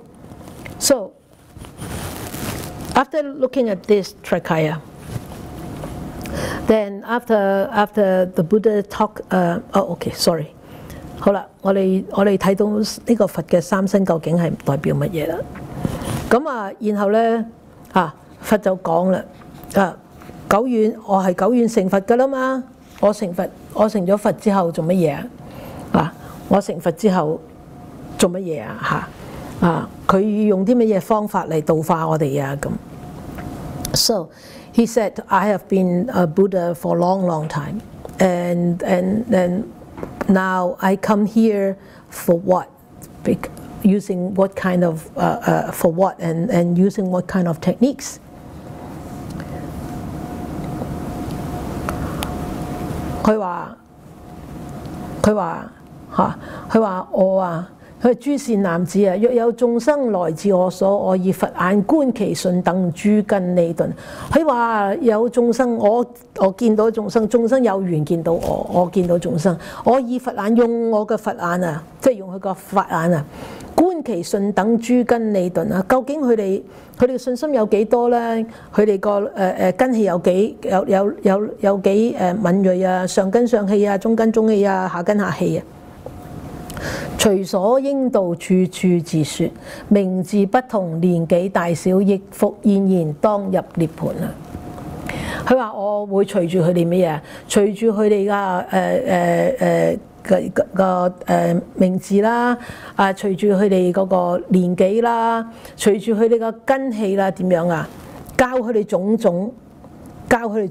A: after looking at this trikaya. Then after the Buddha talk, sorry. 好啦，我哋睇到呢個佛嘅三身究竟係代表乜嘢啦？咁然後咧佛就講啦，久遠我係久遠成佛噶啦嘛，我成咗佛之後做乜嘢啊？我成佛之後做乜嘢啊？佢用啲乜嘢方法嚟度化我哋啊？咁 ，so he said, I have been a Buddha for a long, long time, and now I come here for what? Using what kind of for what and using what kind of techniques? 佢話我佢話諸善男子啊，若有眾生來自我所，我以佛眼觀其順等諸根利鈍。佢話有眾生，我見到眾生，眾生有緣見到我，我見到眾生，我以佛眼用我嘅佛眼啊，即係用佢個法眼啊，觀其順等諸根利鈍啊。究竟佢哋嘅信心有幾多咧？佢哋個根氣有幾敏鋭啊？上根上氣啊，中根中氣啊，下根下氣啊。隨所應度，處處自說，名字不同，年紀大小，亦復現然當入涅槃啊！佢話我會隨住佢哋乜嘢？隨住佢哋嘅名字啦，隨住佢哋嗰個年紀啦，隨住佢哋嘅根氣啦，點樣啊？教佢哋種種，教完佢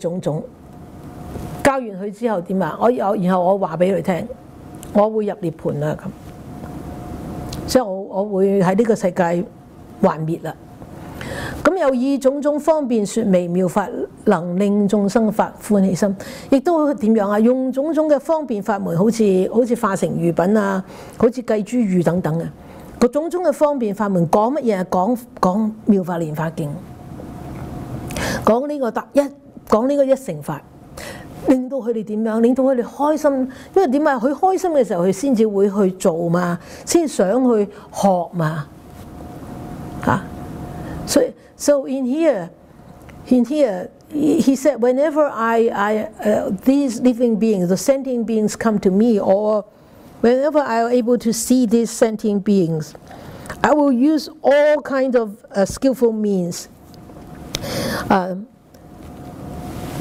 A: 之後點啊？然後我話俾佢聽。我會入涅槃啦咁，即係我會喺呢個世界幻滅啦。咁又以種種方便説微妙法，能令眾生發歡喜心，亦都點樣啊？用種種嘅方便法門，好似化成喻品啊，好似計諸喻等等嘅個種種嘅方便法門，講乜嘢？講妙法蓮華經，講呢個一乘法。令到佢哋點樣？令到佢哋開心，因為點解？佢開心嘅時候，佢先至會去做嘛，先想去學嘛，So in here, he said, whenever these living beings, the sentient beings, come to me, or whenever I am able to see these sentient beings, I will use all kinds of skillful means.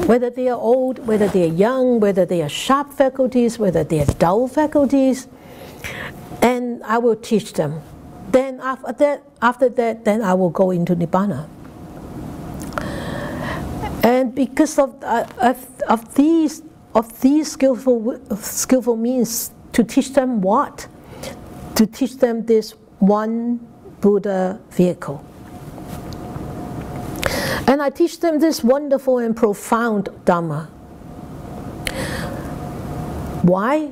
A: Whether they are old, whether they are young, whether they are sharp faculties, whether they are dull faculties, and I will teach them. Then after that, then I will go into Nibbana. And because of these skillful means, to teach them what? To teach them this one Buddha vehicle. And I teach them this wonderful and profound Dhamma. Why?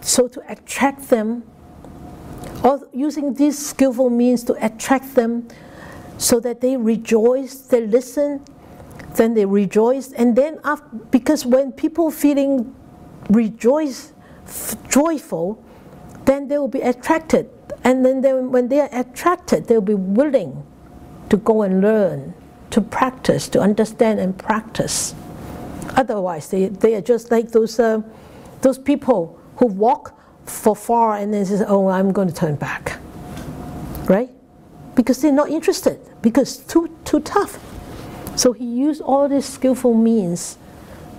A: So to attract them, or using these skillful means to attract them so that they rejoice, they listen, then they rejoice, and then after, because when people feeling joyful, then they will be attracted, and then when they are attracted, they will be willing to go and learn, to practice, to understand and practice. Otherwise, they are just like those people who walk for far and then say, "Oh, I'm going to turn back," right? Because they're not interested, because too tough. So he used all these skillful means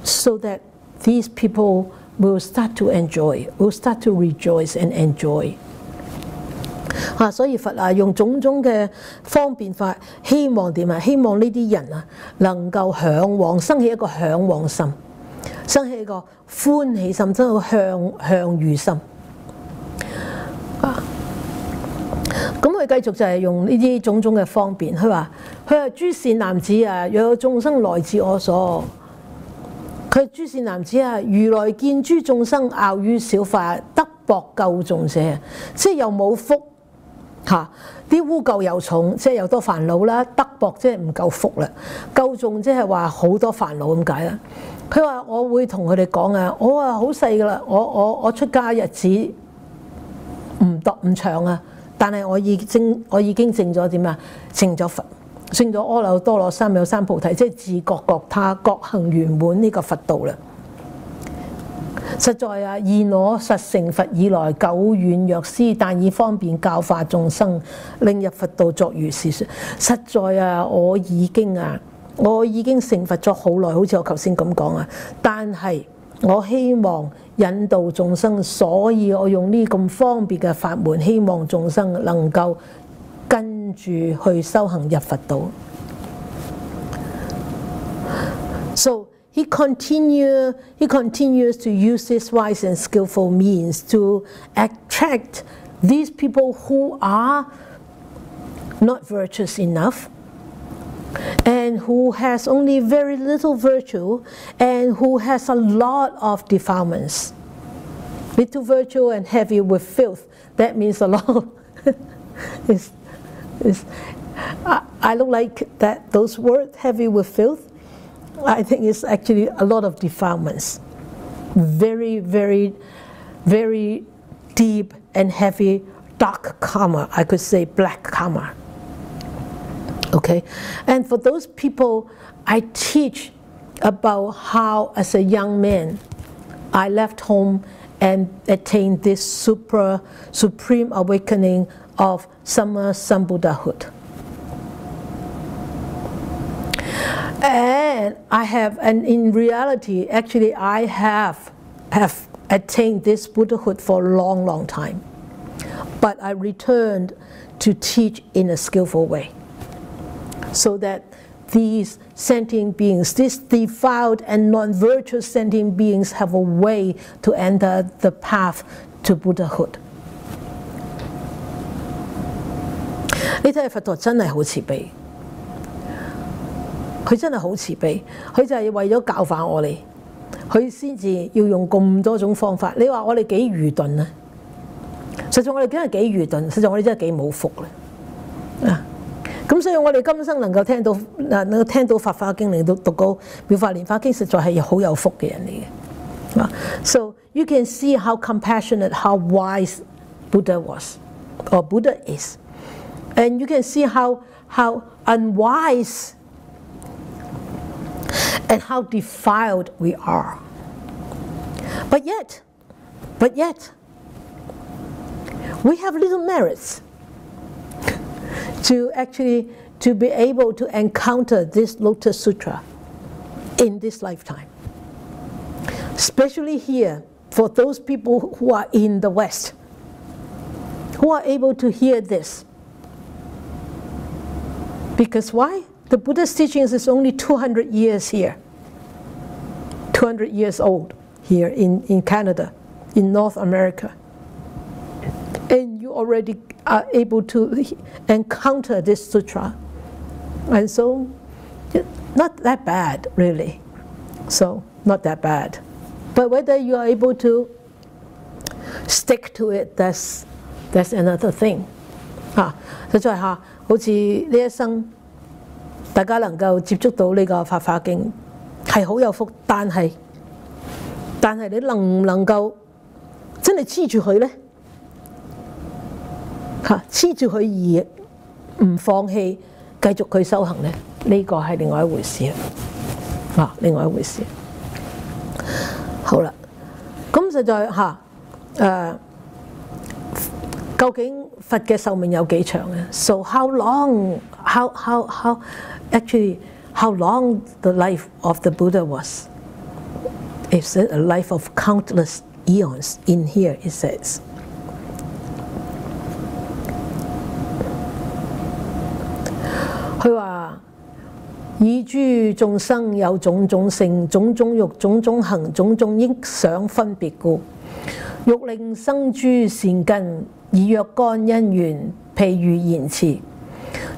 A: so that these people will start to enjoy, will start to rejoice and enjoy. 所以佛用種種嘅方便法，希望點啊？希望呢啲人啊能夠嚮往，生起一個嚮往心，生起一個歡喜心，生起向遇心。咁佢繼續就係用呢啲種種嘅方便，佢話諸善男子啊，若有眾生來自我所，佢諸善男子啊，如來見諸眾生樂於小法，德薄垢重者，即係又冇福嚇，啲污垢又重，即係又多煩惱啦。德薄即係唔夠福啦，垢重即係話好多煩惱咁解啦。佢話我會同佢哋講啊，我啊好細噶啦，我出家日子唔長啊。但係我已經證咗點啊？證咗佛，證咗阿耨多羅三藐三菩提，即係自覺覺他，覺行圓滿呢個佛道啦。實在啊，現我實成佛以來，久遠若斯，但以方便教化眾生，令入佛道作如是說。實在啊，我已經成佛咗好耐，好似我頭先咁講啊，但係我希望引導眾生，所以我用呢咁方便嘅法門，希望眾生能夠跟住去修行入佛道。So he continues to use this wise and skillful means to attract these people who are not virtuous enough, and who has only very little virtue, and who has a lot of defilements. Little virtue and heavy with filth. That means a lot. I don't like that those words, heavy with filth. I think it's actually a lot of defilements. Very, very, very deep and heavy, dark karma. I could say black karma. Okay, and for those people, I teach about how, as a young man, I left home and attained this supreme awakening of Sambuddhahood. And in reality, actually, I have attained this Buddhahood for a long, long time. But I returned to teach in a skillful way, so that these sentient beings, these defiled and non-virtuous sentient beings, have a way to enter the path to Buddhahood. 你睇佛陀真係好慈悲，佢真係好慈悲，佢就係為咗教化我哋，佢先至要用咁多種方法。你話我哋幾愚鈍啊？實在我哋真係幾愚鈍，實在我哋真係幾冇福啦啊！咁所以我哋今生能夠聽到法華經，嚟到讀到妙法蓮華經，實在係好有福嘅人嚟嘅。So you can see how compassionate, how wise Buddha was, or Buddha is, and you can see how unwise and how defiled we are. But yet, we have little merits to be able to encounter this Lotus Sutra in this lifetime. Especially here, for those people who are in the West, who are able to hear this. Because why? The Buddha's teachings is only 200 years here. 200 years old here in Canada, in North America. And you already are able to encounter this sutra. And so, not that bad, really. So, not that bad. But whether you are able to stick to it, that's another thing. 實在好似呢一生大家能夠接觸到呢個法華經係好有福，但係你能唔能夠真係黐住佢呢？黐住佢而唔放棄，繼續去修行呢？呢個係另外一回事另外一回事。好啦，咁實在究竟佛嘅壽命有幾長咧 ？So how long the life of the Buddha was? It's a life of countless eons. In here it says. 佢話：以諸眾生有種種性、種種欲、種種行、種種憶想分別故，欲令生諸善根，以若干因緣，譬喻言辭，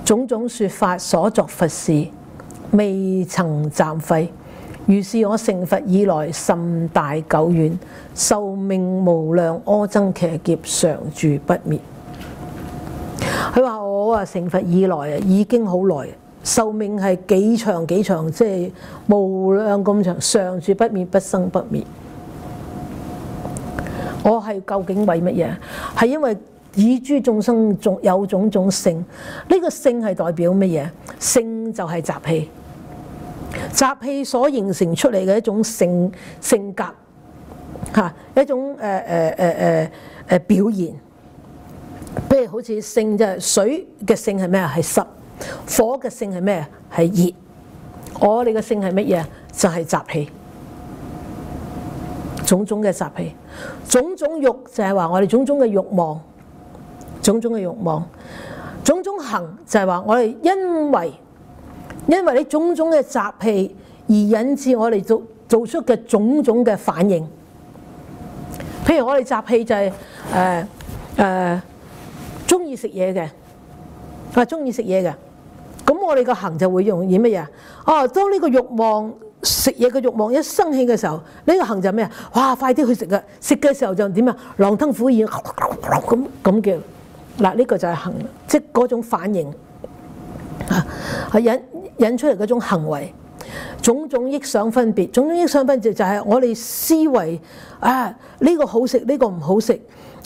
A: 種種說法所作佛事，未曾暫廢。如是我成佛以來，甚大久遠，壽命無量，阿僧祇劫常住不滅。佢話我成佛以來已經好耐，壽命係幾長，即係無量咁長，常住不滅，不生不滅。我係究竟為乜嘢？係因為以諸眾生有種種性，呢個性係代表乜嘢？性就係習氣，習氣所形成出嚟嘅一種性格一種表現。譬如好似性就係水嘅性係咩啊？係濕。火嘅性係咩？係熱。我哋嘅性係乜嘢？就係習氣，種種嘅習氣，種種欲就係話我哋種種嘅慾望，種種嘅慾望，種種行就係話我哋因為呢種種嘅習氣而引致我哋做出嘅種種嘅反應。譬如我哋習氣就係中意食嘢嘅，中意食嘢嘅，咁我哋個行就會容易乜嘢？當呢個慾望食嘢嘅慾望一生起嘅時候，呢個行就咩啊？哇！快啲去食啊！食嘅時候就點啊？狼吞虎咽咁叫嗱，呢個就係行，即係嗰種反應引出嚟嗰種行為，種種憶想分別，種種憶想分別就係我哋思維呢個好食，呢個唔好食。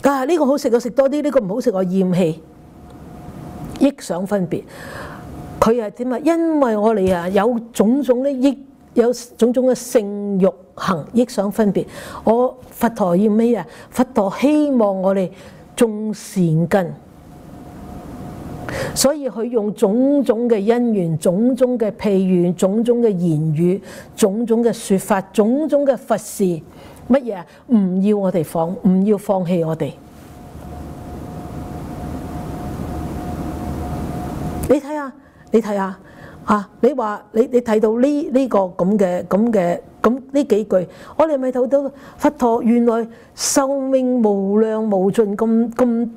A: 呢個好食我食多啲，呢個唔好食我厭棄。憶想分別，佢係點啊？因為我哋有種種有種種嘅性欲行憶想分別。佛陀要咩啊？佛陀希望我哋種善根，所以佢用種種嘅因緣、種種嘅譬喻、種種嘅言語、種種嘅說法、種種嘅佛事。乜嘢？唔要我哋唔要放棄我哋。你睇下你話你睇到呢個咁呢幾句，我哋咪睇到佛陀原來壽命無量無盡咁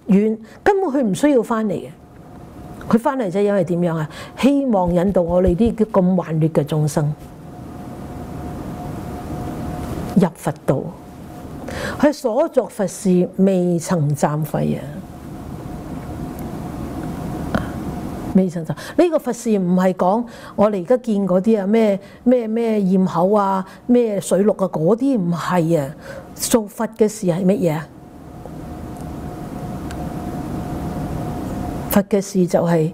A: 遠，根本佢唔需要翻嚟嘅。佢翻嚟就係因為點樣啊？希望引導我哋啲咁頑劣嘅眾生入佛道，佢所作佛事未曾暫廢啊！未曾暫。呢個佛事唔係講我哋而家見嗰啲咩焰口咩水陸嗰啲，唔係啊！做佛嘅事係乜嘢啊？佛嘅事就係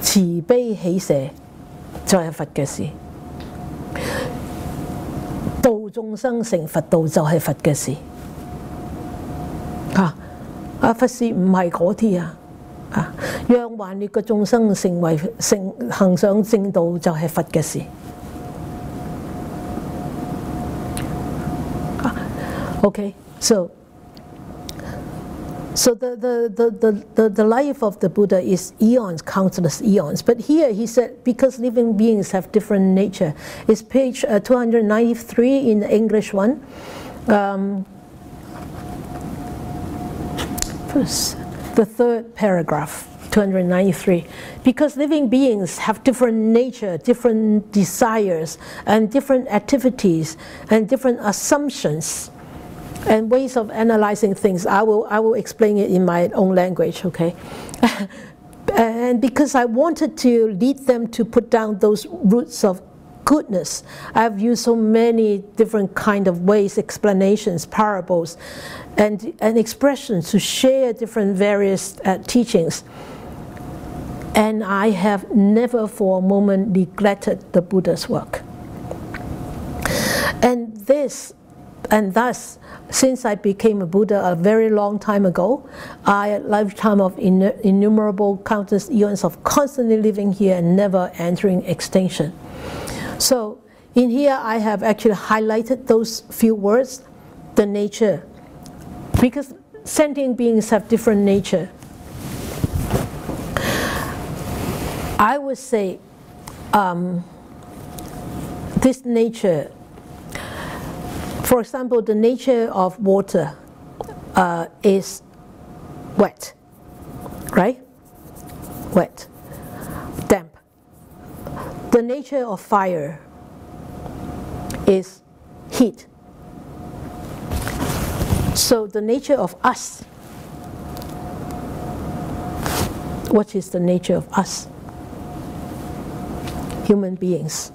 A: 慈悲喜捨，就係佛嘅事。度眾生成佛道就係佛嘅事。佛事唔係嗰啲讓頑劣嘅眾生行上正道就係佛嘅事。Okay, so the life of the Buddha is eons, countless eons. But here he said, because living beings have different nature. It's page 293 in the English one. The third paragraph, 293. Because living beings have different nature, different desires, and different activities, and different assumptions. and ways of analyzing things. I will explain it in my own language, okay? And because I wanted to lead them to put down those roots of goodness, I've used so many different kind of ways, explanations, parables, and expressions to share different various teachings. And I have never for a moment neglected the Buddha's work. And thus, since I became a Buddha a very long time ago, a lifetime of innumerable countless eons of constantly living here and never entering extinction. So in here I have actually highlighted those few words, the nature, because sentient beings have different nature. I would say this nature, for example, the nature of water is wet, right? Wet, damp. The nature of fire is heat. So the nature of us, what is the nature of us? Human beings.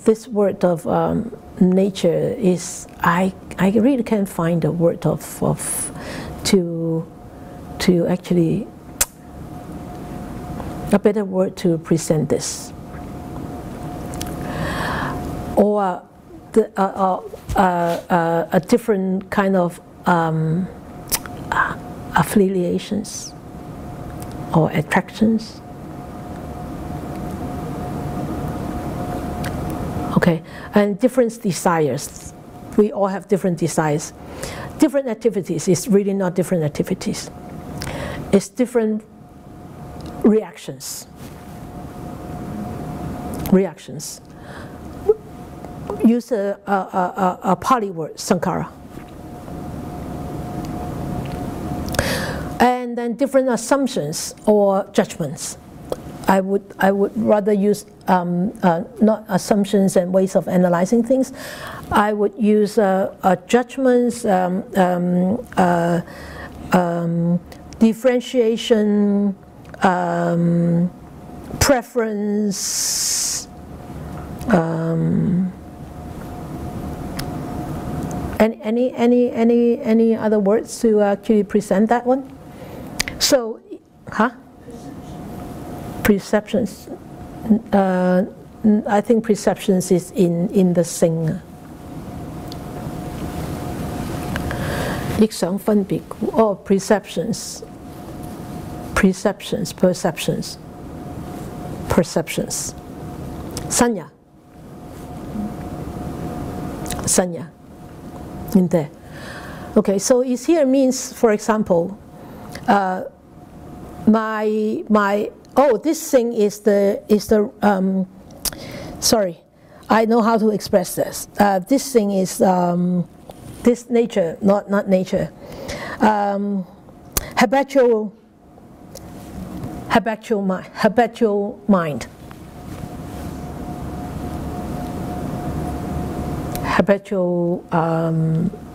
A: This word of nature is, I really can't find a word to actually, a better word to present this, or a different kind of affiliations or attractions. Okay, and different desires. We all have different desires. Different activities is really not different activities. It's different reactions. Reactions. Use a Pali word, sankhara. And then different assumptions or judgments. I would rather use not assumptions and ways of analyzing things. I would use judgments, differentiation, preference, any other words to actually present that one? So, perceptions. I think perceptions is in the Sing. 憶想分別 or perceptions. Perceptions. 生日 in there. Okay, so is here means, for example, this thing is the sorry, I know how to express this. This thing is this nature, not nature. Habitual mind. Habitual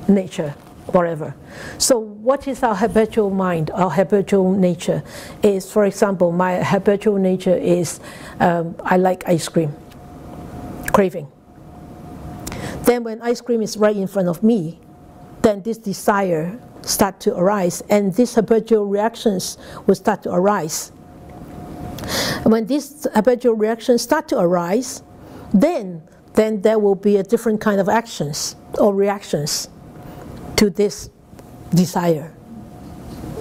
A: nature, whatever. So what is our habitual mind? Our habitual nature is, for example, my habitual nature is I like ice cream, craving. Then when ice cream is right in front of me, then this desire start to arise, and these habitual reactions will start to arise. And when these habitual reactions start to arise, then there will be a different kind of actions or reactions to this desire.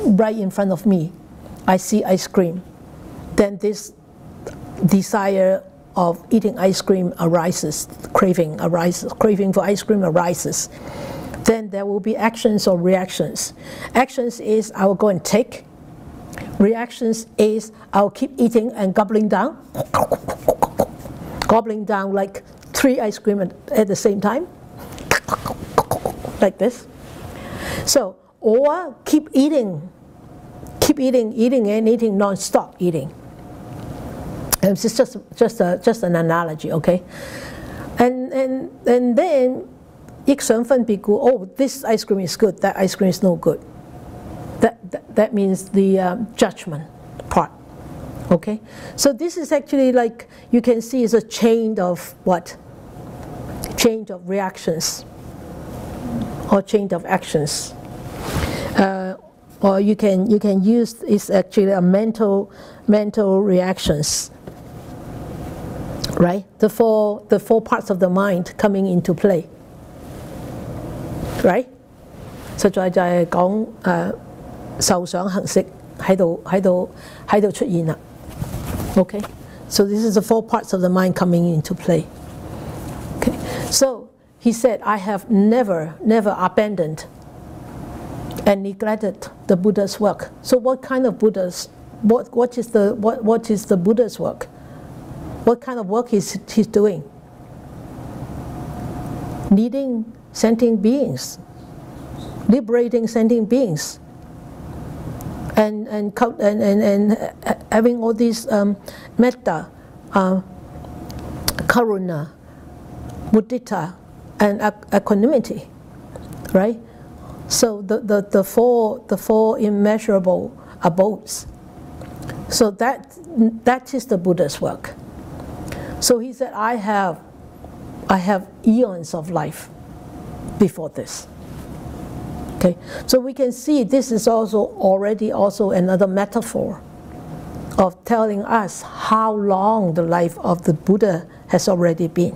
A: Right in front of me, I see ice cream. Then this desire of eating ice cream arises, craving for ice cream arises. Then there will be actions or reactions. Actions is I will go and take. Reactions is I'll keep eating and gobbling down. Gobbling down like 3 ice cream at the same time. Like this. So, or keep eating and eating non-stop eating. It's just an analogy, okay? And then 憶想分別故 oh, this ice cream is good, that ice cream is no good. That means the judgment part, okay? So this is actually like, you can see is a chain of what? Chain of reactions or chain of actions. Or you can use, it's actually a mental reactions. Right? The four parts of the mind coming into play. Right? 實在就係講受想行識喺度出現啦。Okay? So this is the four parts of the mind coming into play. Okay? So he said, I have never abandoned and neglected the Buddha's work. So what kind of Buddha's? What is the Buddha's work? What kind of work he's doing? Leading sentient beings, liberating sentient beings, and having all these metta, karuna, mudita, and equanimity, right? So the four immeasurable abodes. So that is the Buddha's work. So he said, I have eons of life before this. Okay, so we can see this is already another metaphor of telling us how long the life of the Buddha has already been.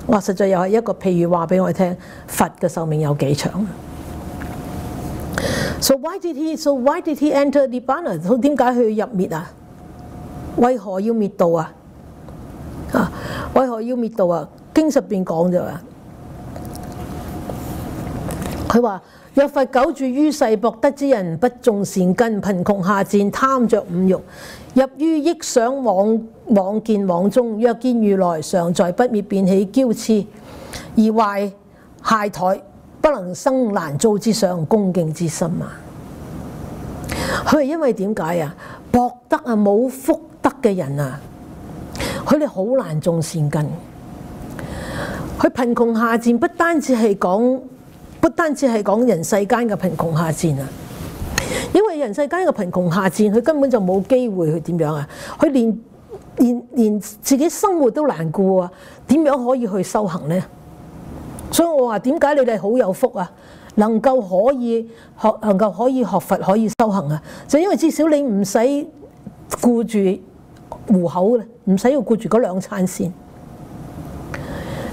A: 哇，實在又係一個譬如話俾我哋聽，佛嘅壽命有幾長。So why did he enter Nibbana? 佢點解佢入滅啊？為何要滅道啊？為何要滅道啊？經入邊講咗啊。佢話：若佛久住於世，薄德之人不種善根，貧窮下賤，貪着五欲，入於憶想妄見網中，若見如來常在不滅，便起驕痴，而壞懈怠，不能生難遭之想，恭敬之心啊！佢係因為點解啊？薄德啊，冇福德嘅人啊，佢哋好難種善根。佢貧窮下賤，不單止係講人世間嘅貧窮下賤啊，因為人世間嘅貧窮下賤，佢根本就冇機會去點樣啊？佢連自己生活都難過啊，點樣可以去修行呢？所以我話點解你哋好有福啊？能夠可以學佛，可以修行啊，就因為至少你唔使顧住糊口嘅，唔使要顧住嗰兩餐先。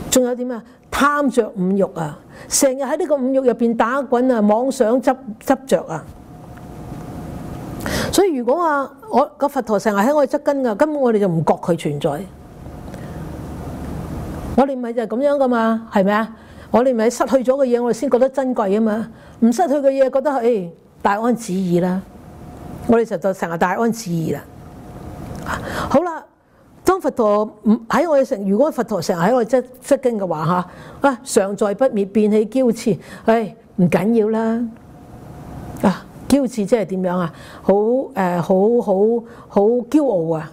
A: 仲有點啊？貪着五欲啊，成日喺呢個五欲入邊打滾啊，妄想執着啊。所以如果話我個佛陀成日喺我哋側根㗎，根本我哋就唔覺佢存在。我哋唔係就係咁樣噶嘛，係咪啊？我哋咪失去咗嘅嘢，我哋先覺得珍貴啊嘛。唔失去嘅嘢，覺得大安旨意啦。我哋就成日大安旨意啦。好啦，當佛陀喺我哋如果佛陀成日喺我哋側根嘅話嚇，常在不滅，便起驕痴，唔緊要啦。驕痴即係點樣啊？好驕傲啊！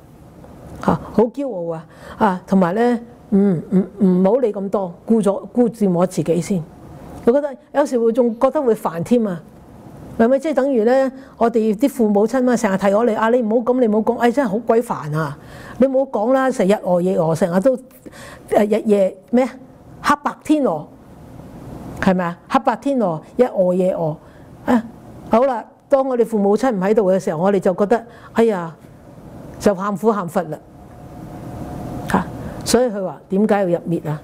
A: 好驕傲啊！同埋咧，唔好理咁多，顧住我自己先。我覺得有時仲覺得會煩添啊！係咪即係等於咧？我哋啲父母親啊，成日提我哋你唔好咁，你唔好講，真係好鬼煩啊！你唔好講啦，成日餓夜餓，成日都日夜咩黑白天鵝，係咪啊？黑白天鵝，一餓夜餓好啦，當我哋父母親唔喺度嘅時候，我哋就覺得就喊苦喊忽啦所以佢話點解要入滅啊？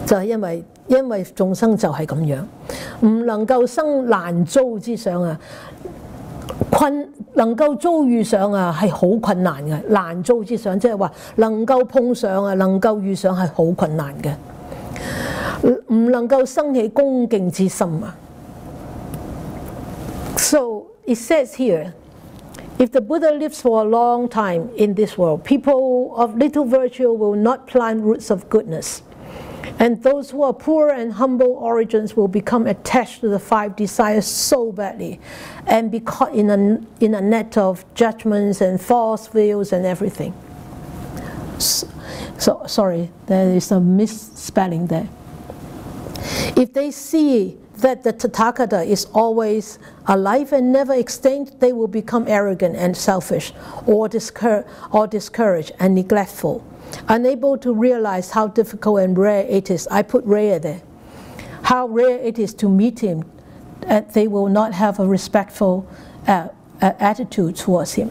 A: 就係因為眾生就係咁樣，唔能夠生難遭之想啊，能夠遭遇上係好困難嘅，難遭之想即係話能夠碰上能夠遇上係好困難嘅，唔能夠生起恭敬之心啊。So it says here, if the Buddha lives for a long time in this world, people of little virtue will not plant roots of goodness. And those who are poor and humble origins will become attached to the 5 desires so badly and be caught in a net of judgments and false views and everything. So sorry, there is a misspelling there. If they see that the Tathagata is always alive and never extinct, they will become arrogant and selfish, or discouraged and neglectful, unable to realize how difficult and rare it is. I put rare there. How rare it is to meet him, and they will not have a respectful attitude towards him.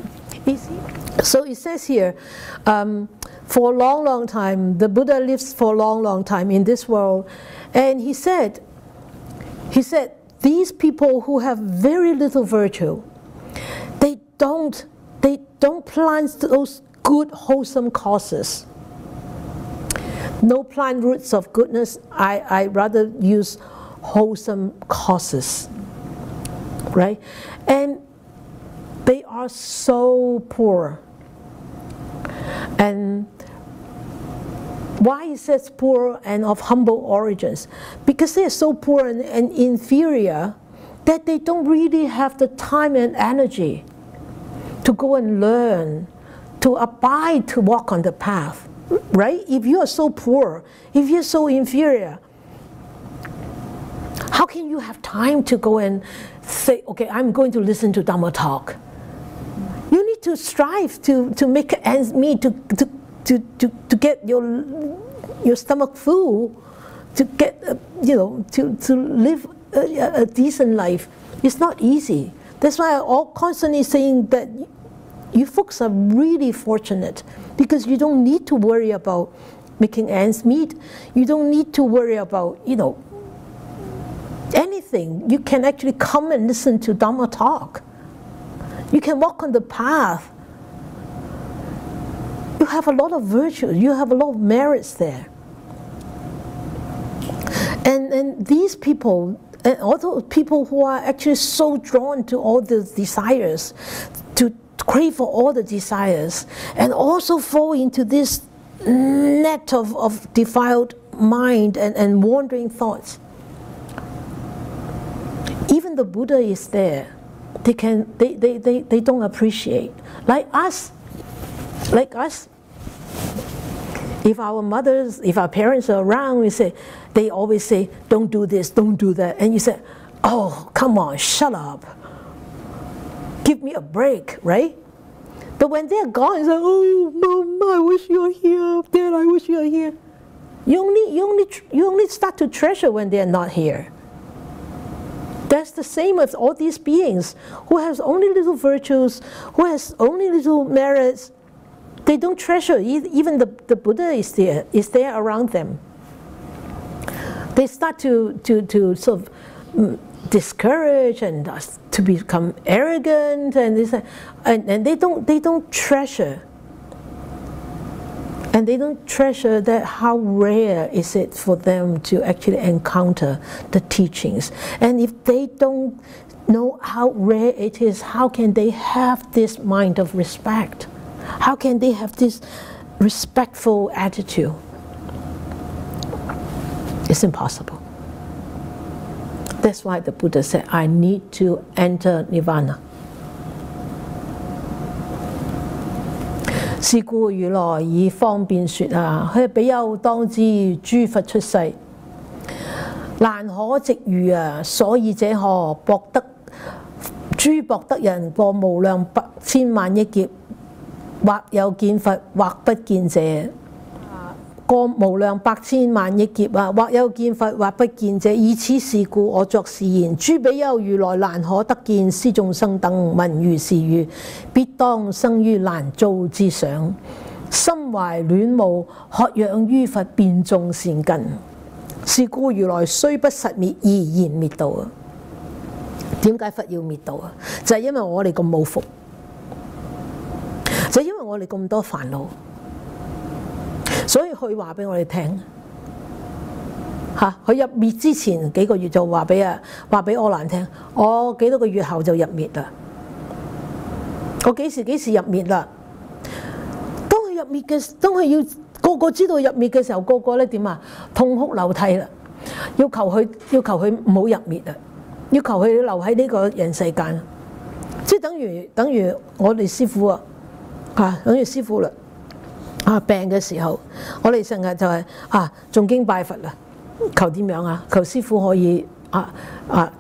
A: So it says here, for a long, long time, the Buddha lives for a long, long time in this world, and he said, these people who have very little virtue, they don't plant those good, wholesome causes. No plant roots of goodness. I rather use wholesome causes, right? And they are so poor. And why it says poor and of humble origins? Because they are so poor and inferior that they don't really have the time and energy to go and learn, to abide, to walk on the path, right? If you are so poor, if you're so inferior, how can you have time to go and say, okay, I'm going to listen to Dhamma talk? You need to strive to make ends meet, to get your stomach full, to get to live a decent life. It's not easy. That's why I'm constantly saying that you folks are really fortunate, because you don't need to worry about making ends meet. You don't need to worry about anything. You can actually come and listen to Dhamma talk. You can walk on the path. You have a lot of virtue, you have a lot of merits there. And these people, and all those people who are actually so drawn to all the desires, to crave for all the desires, and also fall into this net of defiled mind and wandering thoughts. Even the Buddha is there. They don't appreciate. Like us, if our mothers, if our parents are around, they always say, don't do this, don't do that. And you say, oh, come on, shut up. Give me a break, right? But when they're gone, it's like, oh, Mom, I wish you were here. Dad, I wish you were here. You only start to treasure when they're not here. That's the same with all these beings who has only little virtues, who has only little merits. They don't treasure. Even the Buddha is there around them. They start to sort of discourage and to become arrogant, and they don't treasure. And they don't treasure that how rare is it for them to actually encounter the teachings. And if they don't know how rare it is, how can they have this mind of respect? How can they have this respectful attitude? It's impossible. That's why the Buddha said, I need to enter Nirvana. 是故如來以方便說啊，佢比丘當知諸佛出世，難可值喻啊，所以這何博得諸博得人過無量百千萬億劫，或有見佛，或不見者。過無量百千萬億劫啊，或有見佛，或不見者。以此事故，我作是言：諸比丘如來難可得見，斯眾生等聞如是語，必當生於難遭之想，心懷戀慕，渴仰於佛便種善根。是故如來雖不實滅，而然滅道啊！點解佛要滅道啊？就係因為我哋咁冇福，就係因為我哋咁多煩惱。所以佢話俾我哋聽，佢入滅之前幾個月就話俾柯蘭聽，我幾多個月後就入滅啦。我幾時入滅啦？當佢入滅嘅，當佢要個個知道入滅嘅時候，個個咧點啊？痛哭流涕啦，要求佢唔好入滅啊，要求佢留喺呢個人世間。即係等於我哋師父啊，等於師父啦。病嘅時候，我哋成日就係誦經拜佛啦，求點樣啊？求師父可以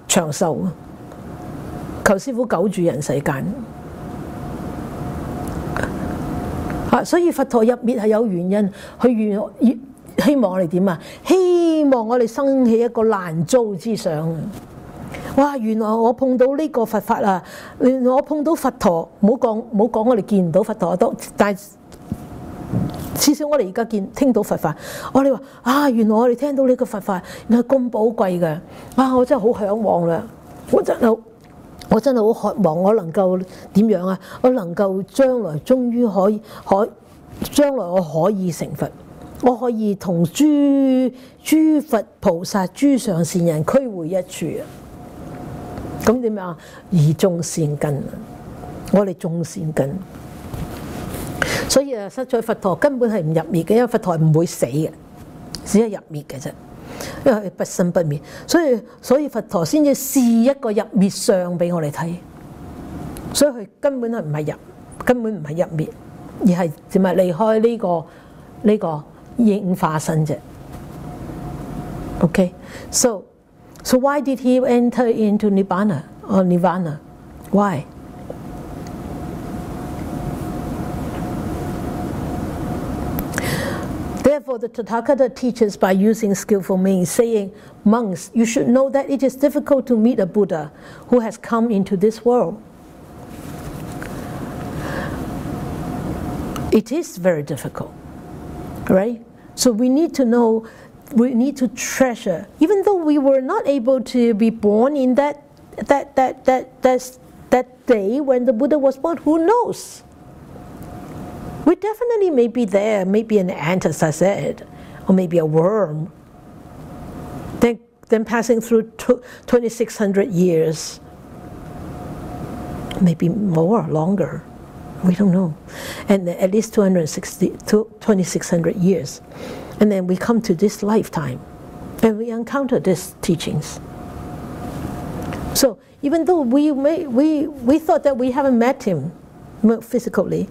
A: 長壽，求師父久住人世間。所以佛陀入滅係有原因，佢希望我哋點啊？希望我哋生起一個難遭之想。哇！原來我碰到呢個佛法啊，原來我碰到佛陀，唔好講我哋見唔到佛陀都，但係至少我哋而家聽到佛法，我哋話原來我哋聽到呢個佛法，原來咁寶貴嘅，我真係好嚮往啦！我真係好渴望，我能夠點樣啊？我能夠將來終於將來我可以成佛，我可以同諸佛菩薩、諸上善人俱會一處啊！咁點樣啊？以種善根，我哋種善根。所以實在佛陀根本係唔入滅嘅，因為佛陀係唔會死嘅，只係入滅嘅啫。因為佢不生不滅，所以佛陀先至示一個入滅相俾我哋睇。所以佢根本係唔係入滅，而係點啊？離開呢個應化身啫。Okay, so why did he enter into Nibbana or Nirvana? Why? Therefore, the Tathagata teaches by using skillful means, saying, "Monks, you should know that it is difficult to meet a Buddha who has come into this world." It is very difficult, right? So we need to know, we need to treasure, even though we were not able to be born in that day when the Buddha was born. Who knows? We definitely may be there, maybe an ant, as I said, or maybe a worm. Then passing through 2,600 years, maybe more, longer. We don't know. And at least 2,600 years. And then we come to this lifetime, and we encounter these teachings. So even though we thought that we haven't met him physically,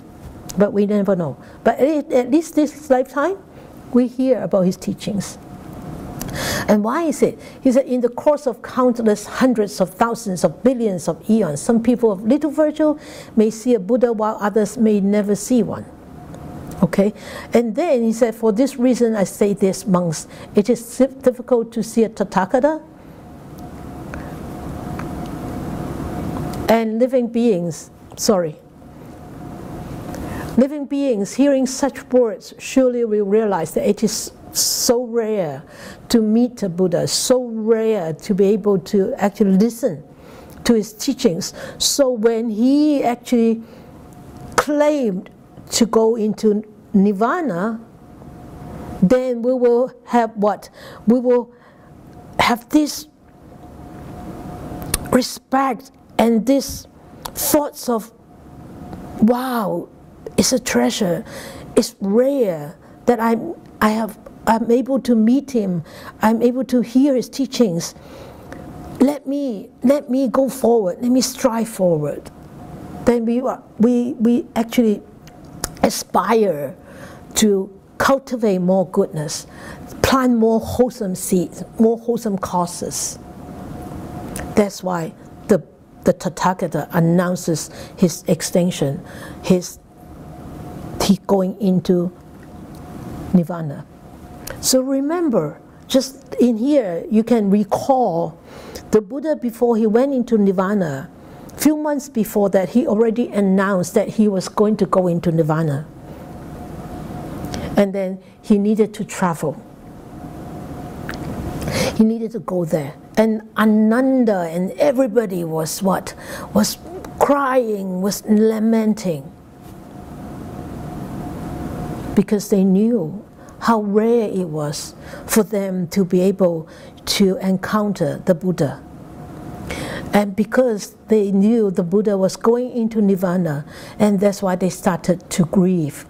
A: but we never know. But at least this lifetime, we hear about his teachings. And why is it? He said, in the course of countless hundreds of thousands of billions of eons, some people of little virtue may see a Buddha while others may never see one. Okay? And then he said, for this reason I say this, monks, it is difficult to see a Tathagata and living beings hearing such words surely will realize that it is so rare to meet a Buddha, so rare to be able to actually listen to his teachings. So when he actually claimed to go into Nirvana, then we will have what? We will have this respect and this thoughts of, wow, it's a treasure, it's rare that I'm able to meet him, I'm able to hear his teachings. Let me go forward, let me strive forward. Then we actually aspire to cultivate more goodness, plant more wholesome seeds, more wholesome causes. That's why the Tathagata announces his extinction, he going into Nirvana. So remember, just in here, you can recall the Buddha before he went into Nirvana. A few months before that, he already announced that he was going to go into Nirvana. And then he needed to travel. He needed to go there. And Ananda and everybody was what? Was crying, was lamenting. Because they knew how rare it was for them to be able to encounter the Buddha. And because they knew the Buddha was going into Nirvana, and that's why they started to grieve.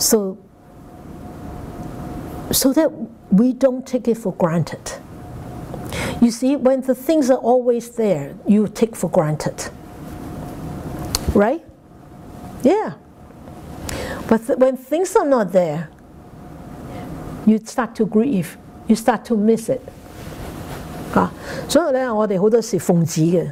A: So that we don't take it for granted. You see, when the things are always there, you take for granted. Right? Yeah. But when things are not there, you start to grieve. You start to miss it. 所以咧，我哋好多時奉旨嘅。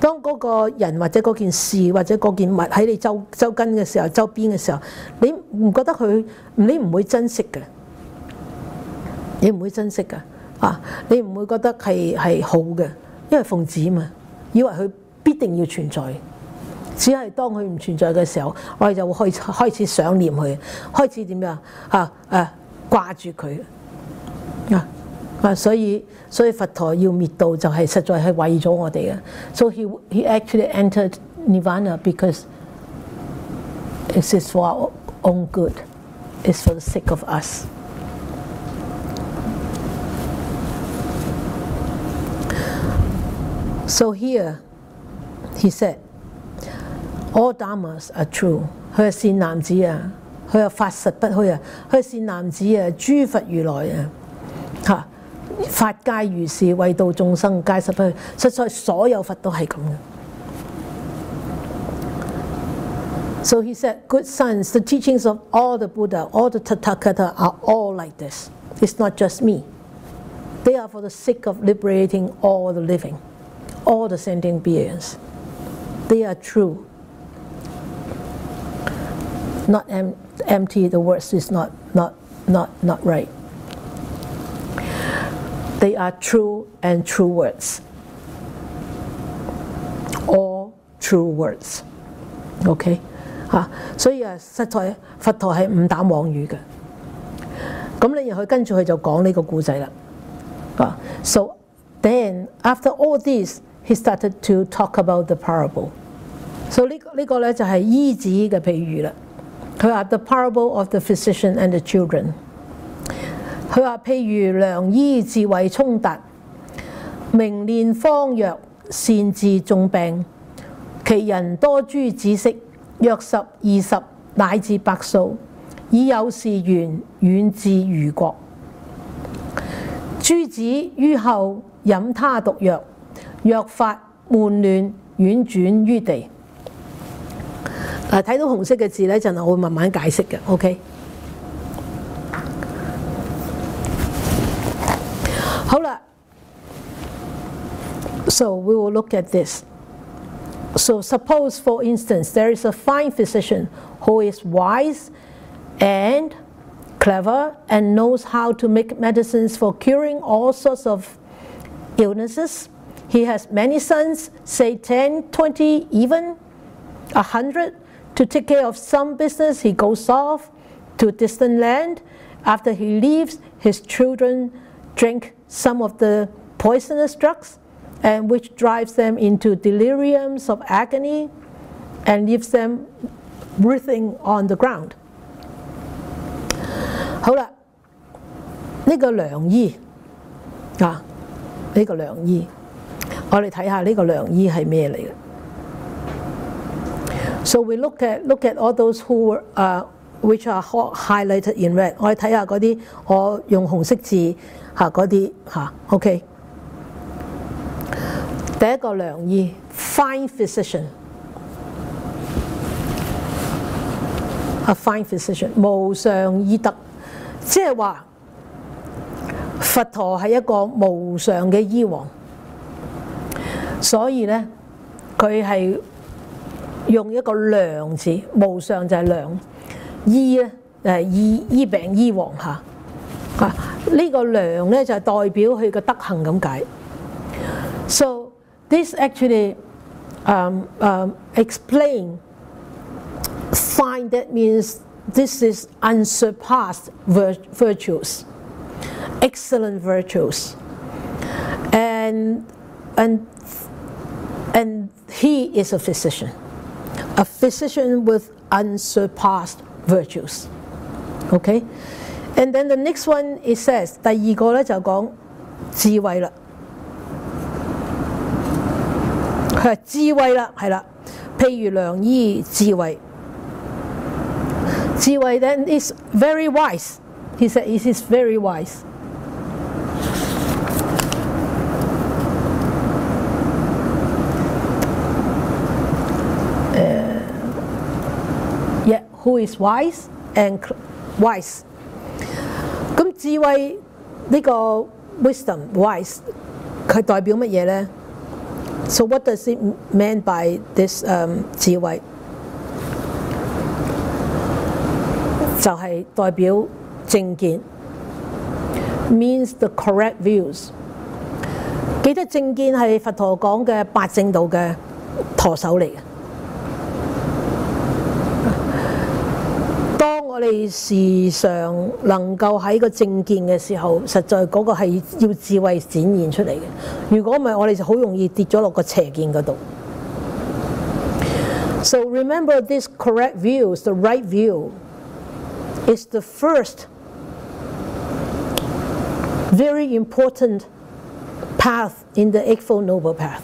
A: 當嗰個人或者嗰件事或者嗰件物喺你周跟嘅時候、周邊嘅時候，你唔覺得佢，你唔會珍惜嘅，你唔會珍惜嘅，你唔會覺得係好嘅，因為奉旨嘛，以為佢必定要存在。只係當佢唔存在嘅時候，我哋就會開始想念佢，開始點樣掛住佢所以佛陀要滅度就係實在係為咗我哋嘅。So he actually entered Nirvana because it is for our own good. It's for the sake of us. So here he said, all dharmas are true. 佢係善男子啊，佢係法實不虛啊，佢係善男子啊，諸佛如來啊，法皆如是，為度眾生皆實不虛。實在所有佛都係咁嘅。So he said, good sons, the teachings of all the Buddha, all the Tathagata are all like this. It's not just me. They are for the sake of liberating all the living, all the sentient beings. They are true. Not empty, the words is not right. They are true and true words. All true words. OK？ 所以實在佛陀係唔打妄語嘅。咁你然後跟住佢就講呢個故仔啦。So then after all this, he started to talk about the parable. So 呢個咧就係醫子嘅譬喻啦。佢話 the parable of the physician and the children。佢話譬如良醫智慧聰達，明練方藥，善治眾病，其人多諸子息，約10、20乃至100數，以有是緣遠至餘國。諸子於後飲他毒藥，藥發悶亂，婉轉於地。睇到紅色嘅字呢，陣我會慢慢解釋嘅。OK。好啦 ，so we will look at this. So suppose, for instance, there is a fine physician who is wise and clever and knows how to make medicines for curing all sorts of illnesses. He has many sons, say 10, 20, even 100. To take care of some business, he goes off to a distant land. After he leaves, his children drink some of the poisonous drugs, and which drives them into deliriums of agony and leaves them writhing on the ground. 好啦，呢個良醫呢個良醫，我哋睇下呢個良醫係咩嚟嘅。So we look at all those who were which are highlighted in red。我哋睇下嗰啲，我用紅色字嗰啲OK。第一個良醫 ，fine physician。A fine physician， 無上醫德，即係話佛陀係一個無上嘅醫王，所以咧佢係用一個良字，無上就係良，醫咧誒醫病醫王呢個良咧就係代表佢嘅德行咁解。So this actually explain fine. That means this is unsurpassed virtues, excellent virtues, and he is a physician with unsurpassed virtues. Okay, and then the next one it says 第二個咧就講智慧啦，佢係智慧啦，係啦，譬如良醫智慧。智慧 then is very wise. He said it is very wise. Yeah, who is wise and wise? 咁智慧呢個 wisdom wise 佢代表乜嘢呢？ So what does it mean by this 智慧？ 就係代表正見 ，means the correct views。記得正見係佛陀講嘅八正道嘅舵手嚟嘅。當我哋時常能夠喺個正見嘅時候，實在嗰個係要智慧展現出嚟嘅。如果唔係，我哋就好容易跌咗落個邪見嗰度。So remember this correct views, the right view. Is the first very important path in the Eightfold Noble Path.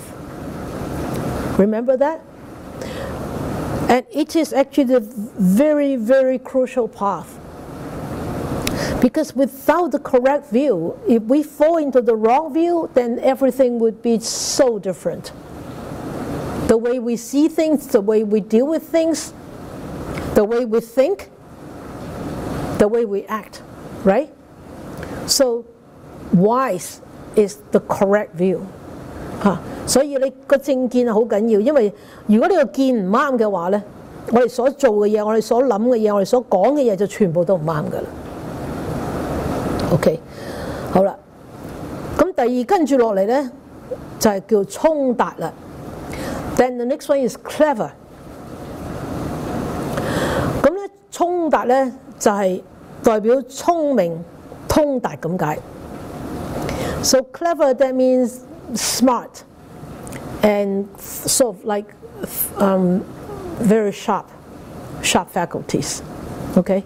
A: Remember that? And it is actually the very, very crucial path. Because without the correct view, if we fall into the wrong view, then everything would be so different. The way we see things, the way we deal with things, the way we think, the way we act, right? So wise is the correct view. 所以你個正見係好緊要，因為如果你個見唔啱嘅話咧，我哋所做嘅嘢、我哋所諗嘅嘢、我哋所講嘅嘢就全部都唔啱噶啦。OK， 好啦，咁第二跟住落嚟咧就係叫通達啦。Then the next one is clever。咁咧通達咧。就係代表聰明、通達咁解。So clever that means smart and sort of like very sharp faculties. Okay.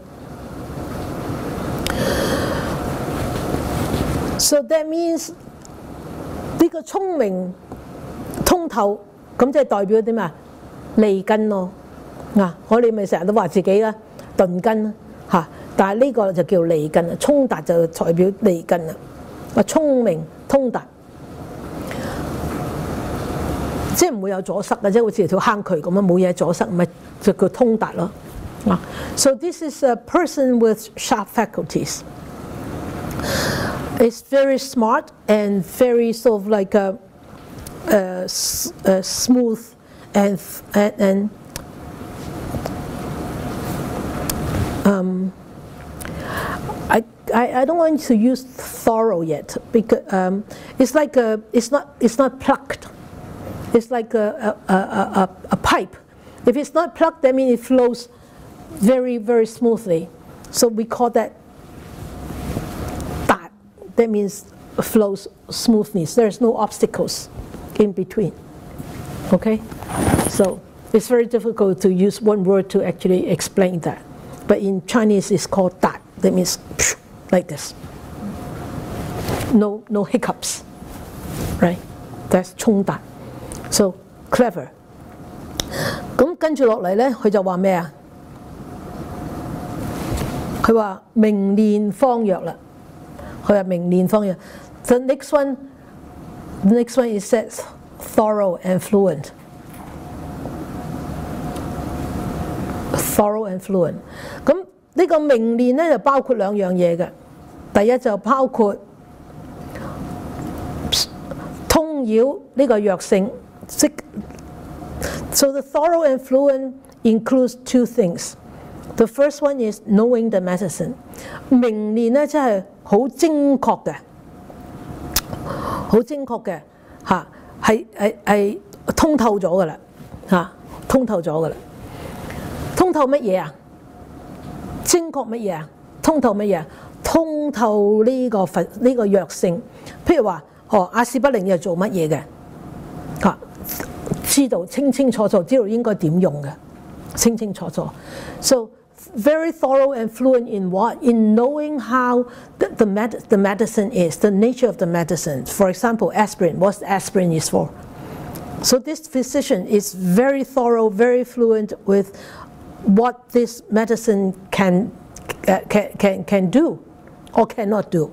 A: So that means 呢個聰明、通透咁即係代表啲咩？利根咯。我哋咪成日都話自己啦，鈍根。但係呢個就叫利根啦，通達就代表利根啦。聰明通達，即係唔會有阻塞嘅，即係好似條坑渠咁樣冇嘢阻塞，咪就叫通達咯。So this is a person with sharp faculties. It's very smart and very sort of like smooth and I don't want to use thorough yet because it's like it's not plucked. It's like a pipe. If it's not plucked, that means it flows very, very smoothly. So we call that that. That means flows smoothness. There's no obstacles in between. Okay? So it's very difficult to use one word to actually explain that. But in Chinese, it's called that. That means like this. No hiccups. Right? That's 衝達. So clever. 咁跟住落嚟咧，佢就話咩啊？佢話明練方藥啦。佢話明練方藥。The next one is says thorough and fluent. Thorough and fluent. 咁呢個明練咧就包括兩樣嘢嘅。第一就包括通曉呢個藥性。So the thorough and fluent includes two things. The first one is knowing the medicine. 明練咧真係好精確嘅，好精確嘅嚇，係通透咗噶啦嚇，通透咗噶啦。通透乜嘢啊？精確乜嘢啊？通透乜嘢啊？通透呢個藥性。譬如話，阿士不靈又做乜嘢嘅嚇？知道清清楚楚，知道應該點用嘅，清清楚楚。So very thorough and fluent in what? In knowing how the medicine is, the nature of the medicine. For example, aspirin. What the aspirin is for? So this physician is very thorough, very fluent with what this medicine can do or cannot do.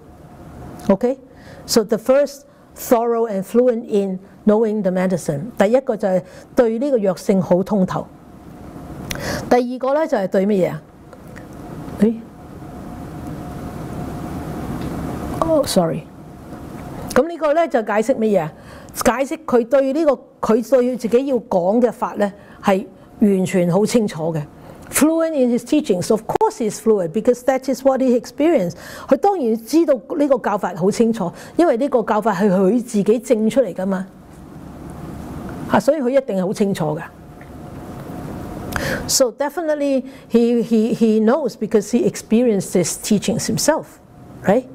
A: Okay? So the first, thorough and fluent in knowing the medicine. 第一個就係對呢個藥性好通透。第二個咧就係對乜嘢啊？sorry。咁呢個咧就解釋乜嘢啊？解釋佢對呢個佢對自己要講嘅法咧係完全好清楚嘅。Fluent in his teachings, of course he's fluent because that is what he experienced. 佢當然知道呢個教法好清楚，因為呢個教法係佢自己證出嚟㗎嘛。所以佢一定係好清楚嘅。So definitely he knows because he experienced his teachings himself, right?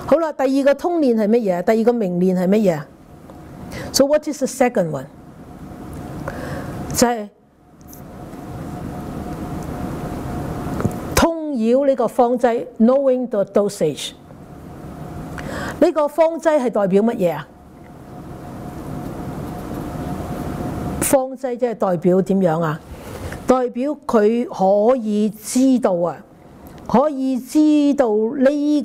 A: 好啦，第二個通念係乜嘢？第二個明念係乜嘢？So what is the second one？ 就係通曉呢個方劑 ，knowing the dosage。呢個方劑係代表乜嘢啊？方劑即係代表點樣啊？代表佢可以知道啊，可以知道呢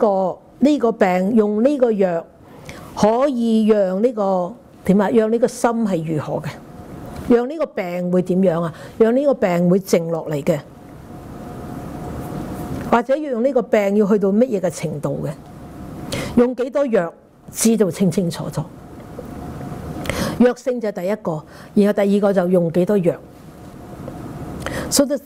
A: 個病用呢個藥可以讓呢個點啊？讓呢個心係如何嘅？讓呢個病會點樣啊？讓呢個病會靜落嚟嘅，或者讓呢個病要去到乜嘢嘅程度嘅？用幾多藥知道清清楚楚。藥性就係第一個，然後第二個就用幾多藥。So the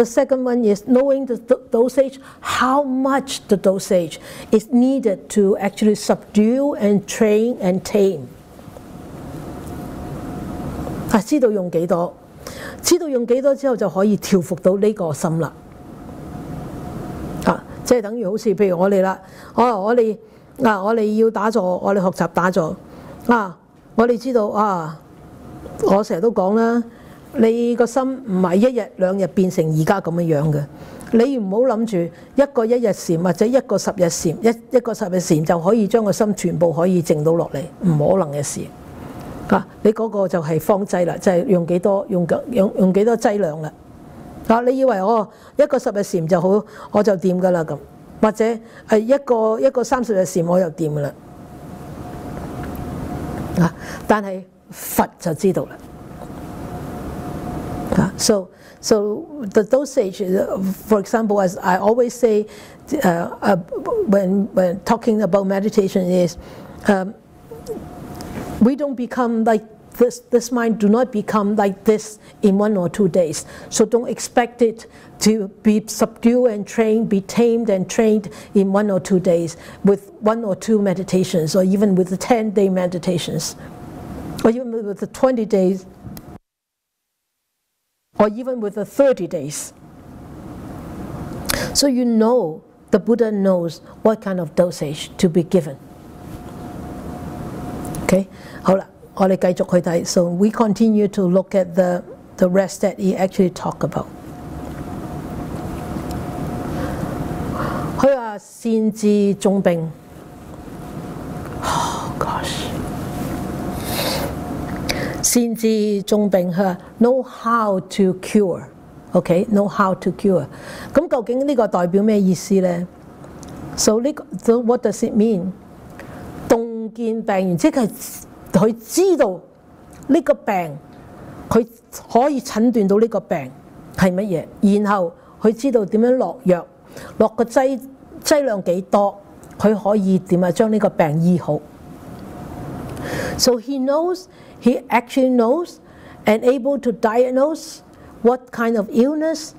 A: second one is knowing the dosage, how much the dosage is needed to actually subdue and train and tame. 知道用幾多，知道用幾多之後就可以調服到呢個心啦。即係等於好似譬如我哋啦，我哋要打坐，我哋學習打坐我哋知道我成日都講啦，你個心唔係一日兩日變成而家咁樣嘅，你唔好諗住一個一日禪或者一個10日禪，一個10日禪就可以將個心全部可以靜到落嚟，唔可能嘅事。你嗰個就係方劑啦，就係用幾多用幾多劑量啦。你以為一個10日禪就好，我就掂噶啦咁，或者係一個30日禪我又掂噶啦。但係佛就知道啦。So the dosage, for example, as I always say, when talking about meditation, is we don't become like this mind do not become like this in 1 or 2 days. So don't expect it to be subdued and trained, be tamed and trained in 1 or 2 days with 1 or 2 meditations, or even with the 10-day meditations, or even with the 20 days, or even with the 30 days. So you know, the Buddha knows what kind of dosage to be given. Okay, 好啦。我哋繼續去睇 ，so we continue to look at the rest that he actually talk about。佢話善治重病 ，oh gosh， 善治重病佢話 know how to cure，OK，know how to cure。咁究竟呢個代表咩意思咧 ？So what does it mean？ 洞見病源即係。佢知道呢個病，佢可以診斷到呢個病係乜嘢，然後佢知道點樣落藥，落個劑量幾多，佢可以點啊將呢個病醫好。So he actually knows and able to diagnose what kind of illness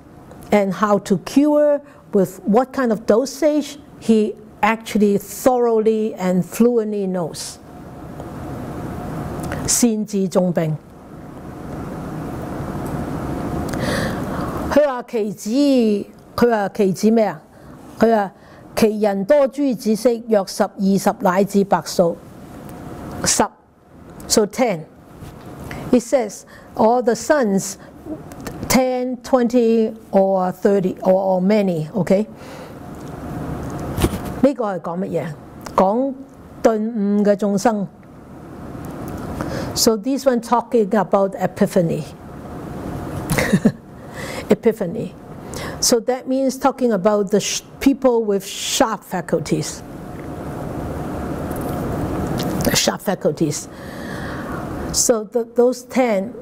A: and how to cure with what kind of dosage. He actually thoroughly and fluently knows. 善治重病，佢話其子咩啊？佢話其人多諸子息，約10、20乃至百數。10 so 10. It says all the sons 10, 20 or 30 or many. OK， 呢個係講乜嘢？講頓悟嘅眾生。So this one talking about epiphany. epiphany. So that means talking about the people with sharp faculties. Sharp faculties. So those 10,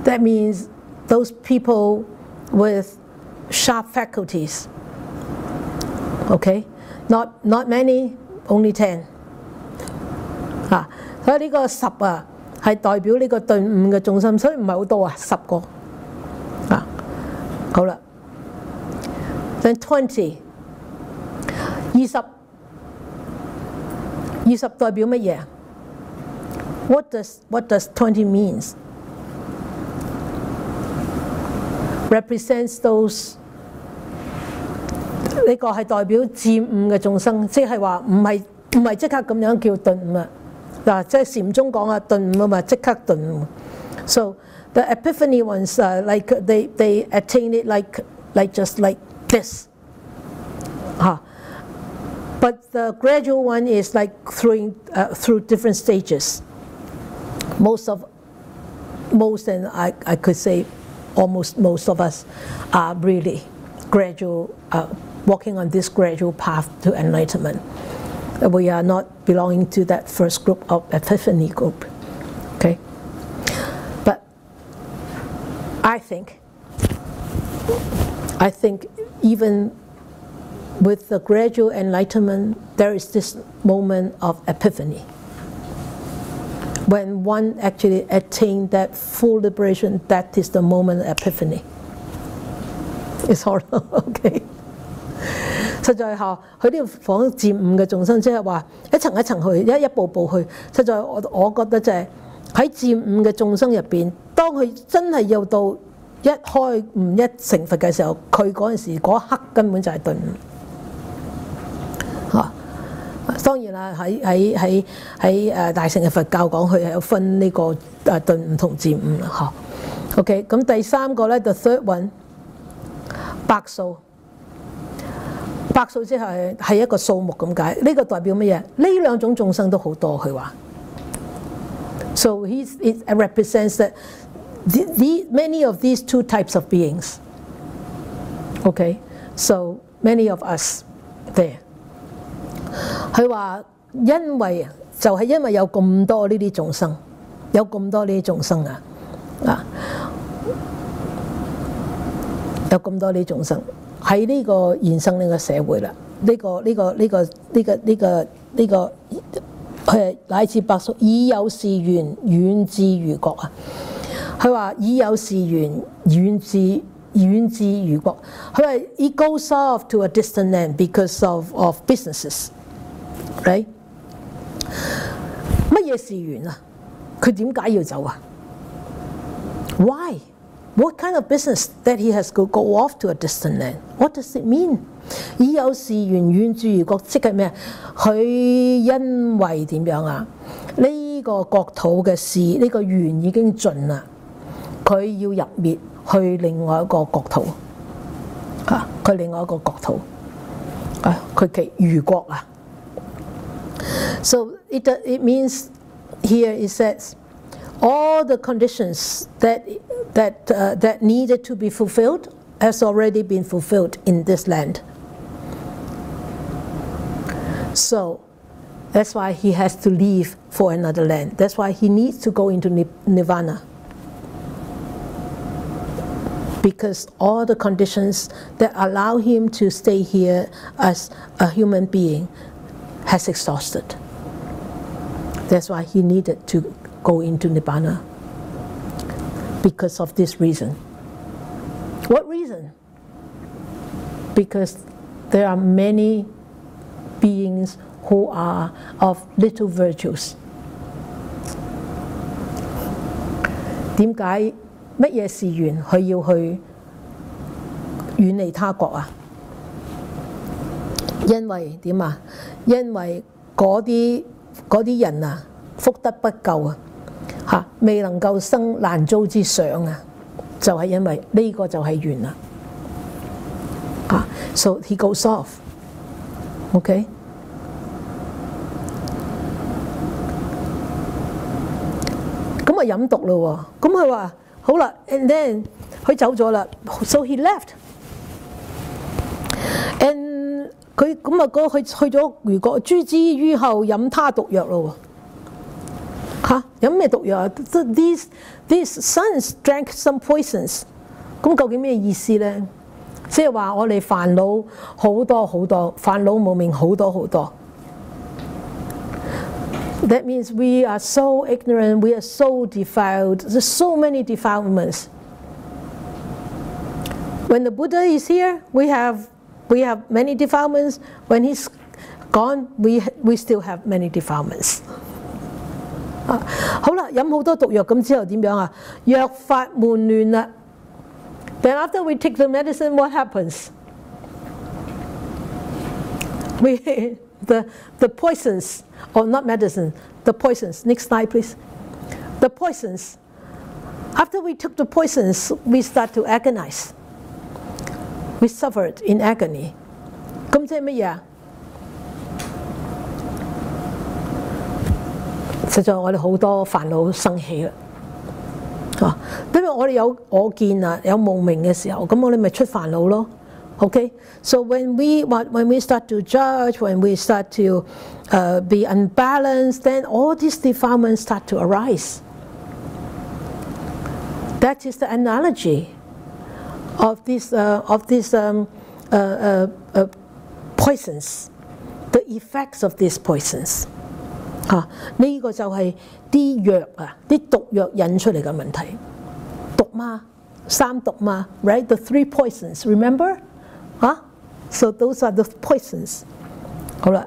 A: that means those people with sharp faculties. Okay? Not many, only 10. 所以呢個10啊，係代表呢個頓悟嘅重心，所以唔係好多啊，10個。好啦 ，then 20， 20代表乜嘢 ？What does 20 means? Represents those 呢個係代表漸悟嘅眾生，即係話唔係即刻咁樣叫頓悟啊！嗱，即係禪宗講啊，頓悟啊嘛，即刻頓悟。So the epiphany ones, like they attain it like just like this. But the gradual one is like through different stages. Most and I could say almost most of us are really gradual, walking on this gradual path to enlightenment. We are not belonging to that first group of epiphany group. Okay? But I think even with the gradual enlightenment, there is this moment of epiphany. When one actually attains that full liberation, that is the moment of epiphany. It's hard, okay? 實在下，佢呢度講漸悟嘅眾生，即係話一層一層去，一步步去。實在我覺得就係喺漸悟嘅眾生入邊，當佢真係要到一開悟一成佛嘅時候，佢嗰陣時嗰一刻根本就係頓悟。當然啦，喺大乘嘅佛教講佢係有分呢個頓悟同漸悟啦。OK， 咁第三個咧 ，the third one， 百數。百數即係一個數目咁解，呢個代表乜嘢？呢兩種眾生都好多，佢話。So it represents that many of these two types of beings. Okay, so many of us there. 佢話因為就係因為有咁多呢啲眾生，有咁多呢啲眾生啊，有咁多呢啲眾生。喺呢個現生呢個社會啦，佢乃至百數已有是緣遠至如國啊！佢話已有是緣遠至如國，佢話 it goes off to a distant land because of businesses， right？ 乜嘢是緣啊？佢點解要走啊 ？Why？What kind of business that he has to go off to a distant land? What does it mean? 已有是緣遠至如國，即係咩？佢因為點樣啊？呢個國土嘅事，呢個緣已經盡啦，佢要入滅去另外一個國土啊！佢另外一個國土啊！佢嘅如國啊！ So it means here it says all the conditions that needed to be fulfilled has already been fulfilled in this land. So that's why he has to leave for another land. That's why he needs to go into nirvana. Because all the conditions that allow him to stay here as a human being has exhausted. That's why he needed to go into nirvana. Because of this reason. What reason? Because there are many beings who are of little virtues. 點解乜嘢是緣佢要去遠離他國啊？因為點啊？因為嗰啲人啊，福德不夠啊，未能夠生難遭之想啊，就係因為呢個就係緣啦。So he goes off. Okay? 咁啊飲毒咯喎，咁佢話好啦 ，and then 佢走咗啦 ，so he left。and 佢咁啊，佢去咗如果諸之於後飲他毒藥咯喎，嚇飲咩毒藥啊 ？These sons drank some poisons。咁究竟咩意思咧？即係話我哋煩惱好多好多，煩惱無明好多好多。That means we are so ignorant, we are so defiled. There's so many defilements. When the Buddha is here, we have many defilements. When he's gone, we still have many defilements. 好啦，飲好多毒藥咁之後點樣啊？藥法悶亂啦。Then after we take the medicine, what happens? The poisons, or not medicine, the poisons. Next slide, please. The poisons. After we took the poisons, we start to agonize. We suffered in agony. 咁即係乜嘢啊？實在我哋好多煩惱生起啦。因為我哋有我見啊，有無明嘅時候，咁我哋咪出煩惱咯。Okay, so when we start to judge, when we start to be unbalanced, then all these defilements start to arise. That is the analogy of these poisons, the effects of these poisons. 呢個就係啲藥啊，啲毒藥引出嚟嘅問題。毒嘛，三毒嘛 ，right? The three poisons, remember? So those are the poisons. 好啦，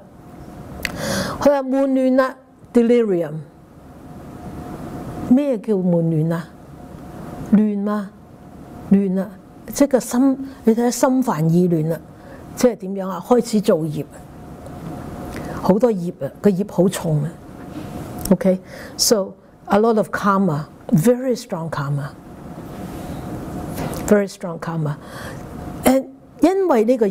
A: 佢話悶亂啦 ，delirium。咩叫悶亂啊？亂嘛，亂啦，即係個心，你睇下心煩意亂啦，即係點樣啊？開始造業，好多業啊，個業好重啊。Okay, so a lot of karma, very strong karma, very strong karma. And 因為呢個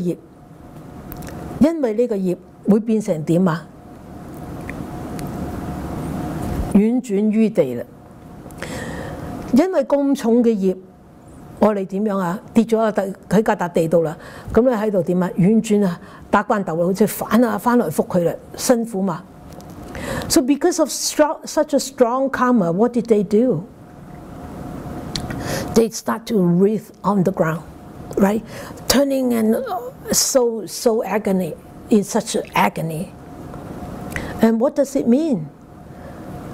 A: 業會變成點啊？婉轉於地啦。因為咁重嘅業，我哋點樣啊？跌咗喺架笪地度啦，咁你喺度點啊？婉轉啊，打關鬥啦，好似反啊，翻來覆去啦，辛苦嘛。So because of such a strong karma, what did they do? They start to writhe on the ground, right? Turning and so agony, in such agony. And what does it mean?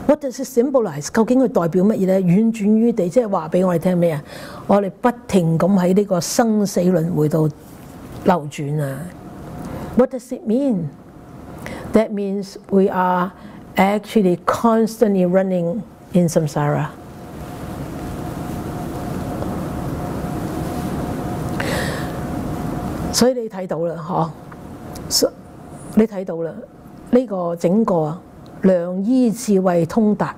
A: What does it symbolize? 究竟佢代表乜嘢咧？婉轉於地，即係話俾我哋聽咩啊？我哋不停咁喺呢個生死輪迴度流轉啊！ What does it mean? That means we are actually constantly running in samsara. 所以你睇到啦，你睇到啦，呢個整個良醫智慧通達，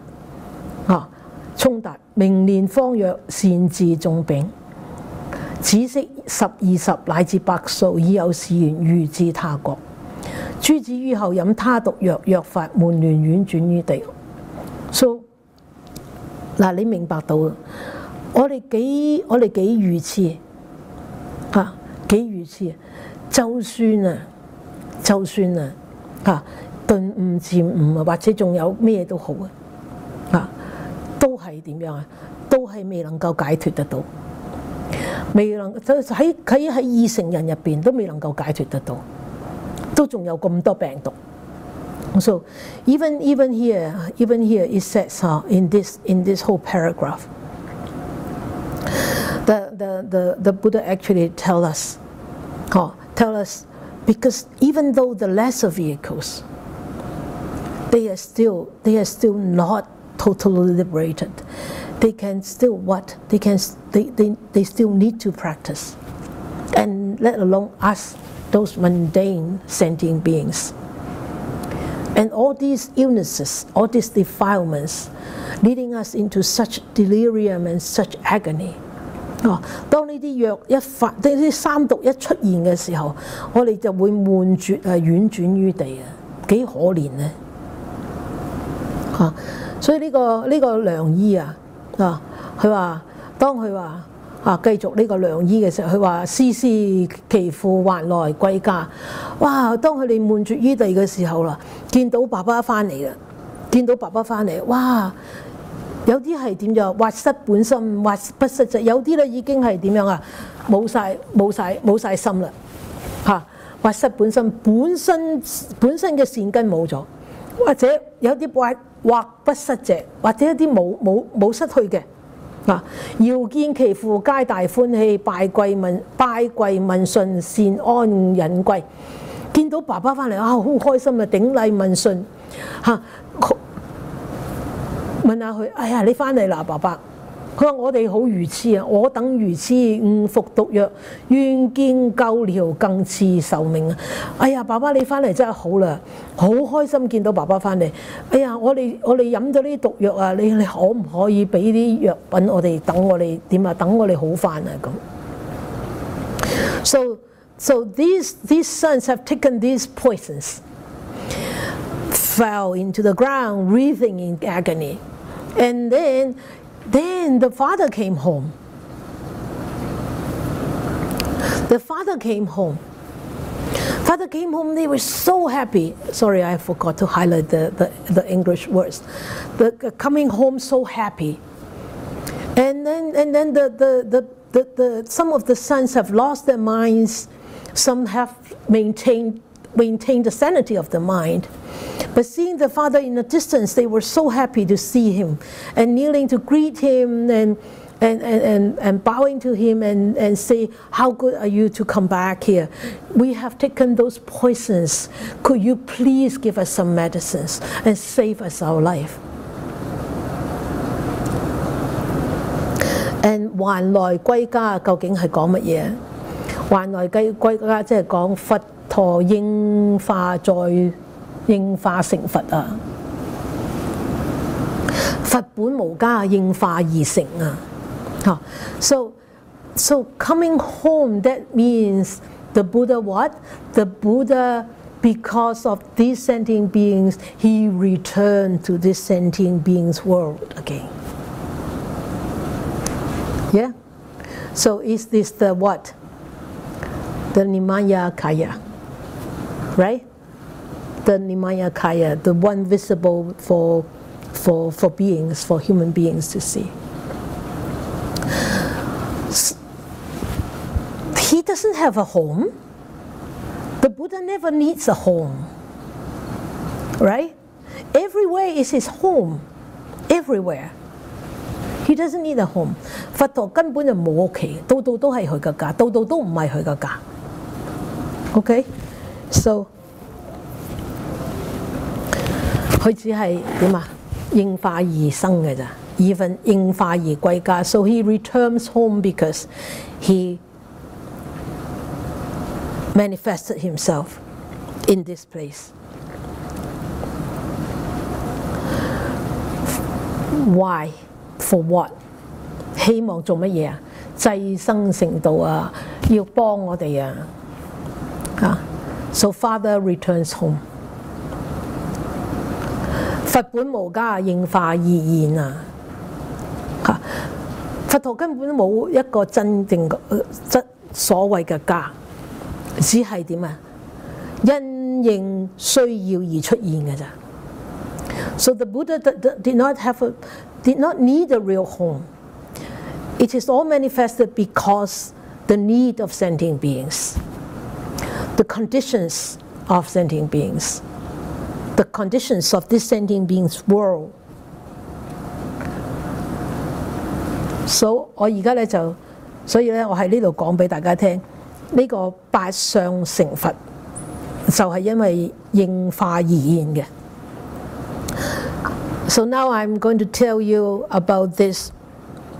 A: 通達明年方藥善治重病，只識10、20乃至100數，已有是緣如至他國。諸子於後飲他毒藥，藥法悶亂婉轉於地。So 嗱，你明白到我哋幾愚痴幾愚痴啊！就算啊頓悟漸悟啊，或者仲有咩都好啊，都係點樣啊？都係未能夠解脫得到，未能就喺二乘人入邊都未能夠解脫得到。都仲有咁多病毒。So even here it says in this whole paragraph, the Buddha actually tell us because even though the lesser vehicles, they are still not totally liberated. They can still what? They still need to practice, and let alone us, those mundane sentient beings. And all these illnesses, all these defilements, leading us into such delirium and such agony. 當呢啲藥一發，呢啲三毒一出現嘅時候，我哋就會悶絕啊，婉轉於地啊，幾可憐呢？所以呢個良醫啊，佢話當佢話繼續呢個良醫嘅時候，佢話思思其父還來歸家。哇！當佢哋悶絕於地嘅時候啦，見到爸爸翻嚟啦，見到爸爸翻嚟，哇！有啲係點樣？或失本心，或不失質。有啲咧已經係點樣啊？冇晒心啦，嚇！或失本心，本身嘅善根冇咗，或者有啲或不失者，或者一啲冇失去嘅。啊！遙見其父皆大歡喜，拜跪問訊，善安隱歸。見到爸爸翻嚟啊，好開心啊！頂禮問訊嚇，問下佢：哎呀，你翻嚟啦，爸爸！佢話：我哋好愚痴啊，我等愚痴誤服毒藥，願見救療更賜壽命啊！哎呀，爸爸你翻嚟真係好啦，好開心見到爸爸翻嚟。哎呀，我哋飲咗呢啲毒藥啊，你可唔可以俾啲藥品我哋，等我哋點啊？等我哋好翻啊咁。So these sons have taken these poisons, fell into the ground, writhing in agony, and then the father came home. The father came home. Father came home, they were so happy. Sorry, I forgot to highlight the English words. The coming home so happy. And then some of the sons have lost their minds. Some have maintained the sanity of the mind. But seeing the father in the distance, they were so happy to see him, and kneeling to greet him, and bowing to him, and say, how good are you to come back here? We have taken those poisons. Could you please give us some medicines and save us our life? And 還來歸家究竟係講乜嘢？還來歸家即係講佛陀應化成佛啊！佛本無家，應化而成啊！嚇 So coming home, that means the Buddha what? The Buddha, because of these sentient beings, he returned to this sentient beings world again. Yeah? So is this the what? The Nimaya Kaya, right? The Nimaya Kaya, the one visible for beings, for human beings to see. He doesn't have a home. The Buddha never needs a home, right? Everywhere is his home, everywhere. He doesn't need a home. 佛陀根本就冇屋企，度度都係佢嘅家，度度都唔係佢嘅家。Okay? So 佢只係點啊？應化而生嘅咋 ，even 應化而歸家。So he returns home because he manifested himself in this place. Why? For what? 希望做乜嘢啊？濟生成道啊！要幫我哋啊！啊 ！So father returns home. 佛本無家，應化而現啊！嚇！佛陀根本冇一個真正嘅所謂嘅家，只係點啊？因應需要而出現嘅咋。So the Buddha did not need a real home. It is all manifested because the need of sentient beings, the conditions of sentient beings, the conditions of this sentient beings world. So 我而家咧就，所以咧我喺呢度講俾大家聽，呢個八相成佛就係因為應化而現嘅。So now I'm going to tell you about this,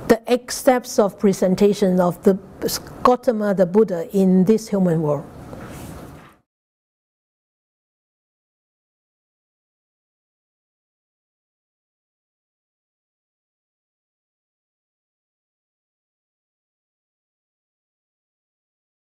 A: the 8 steps of presentation of the Gautama, the Buddha, in this human world.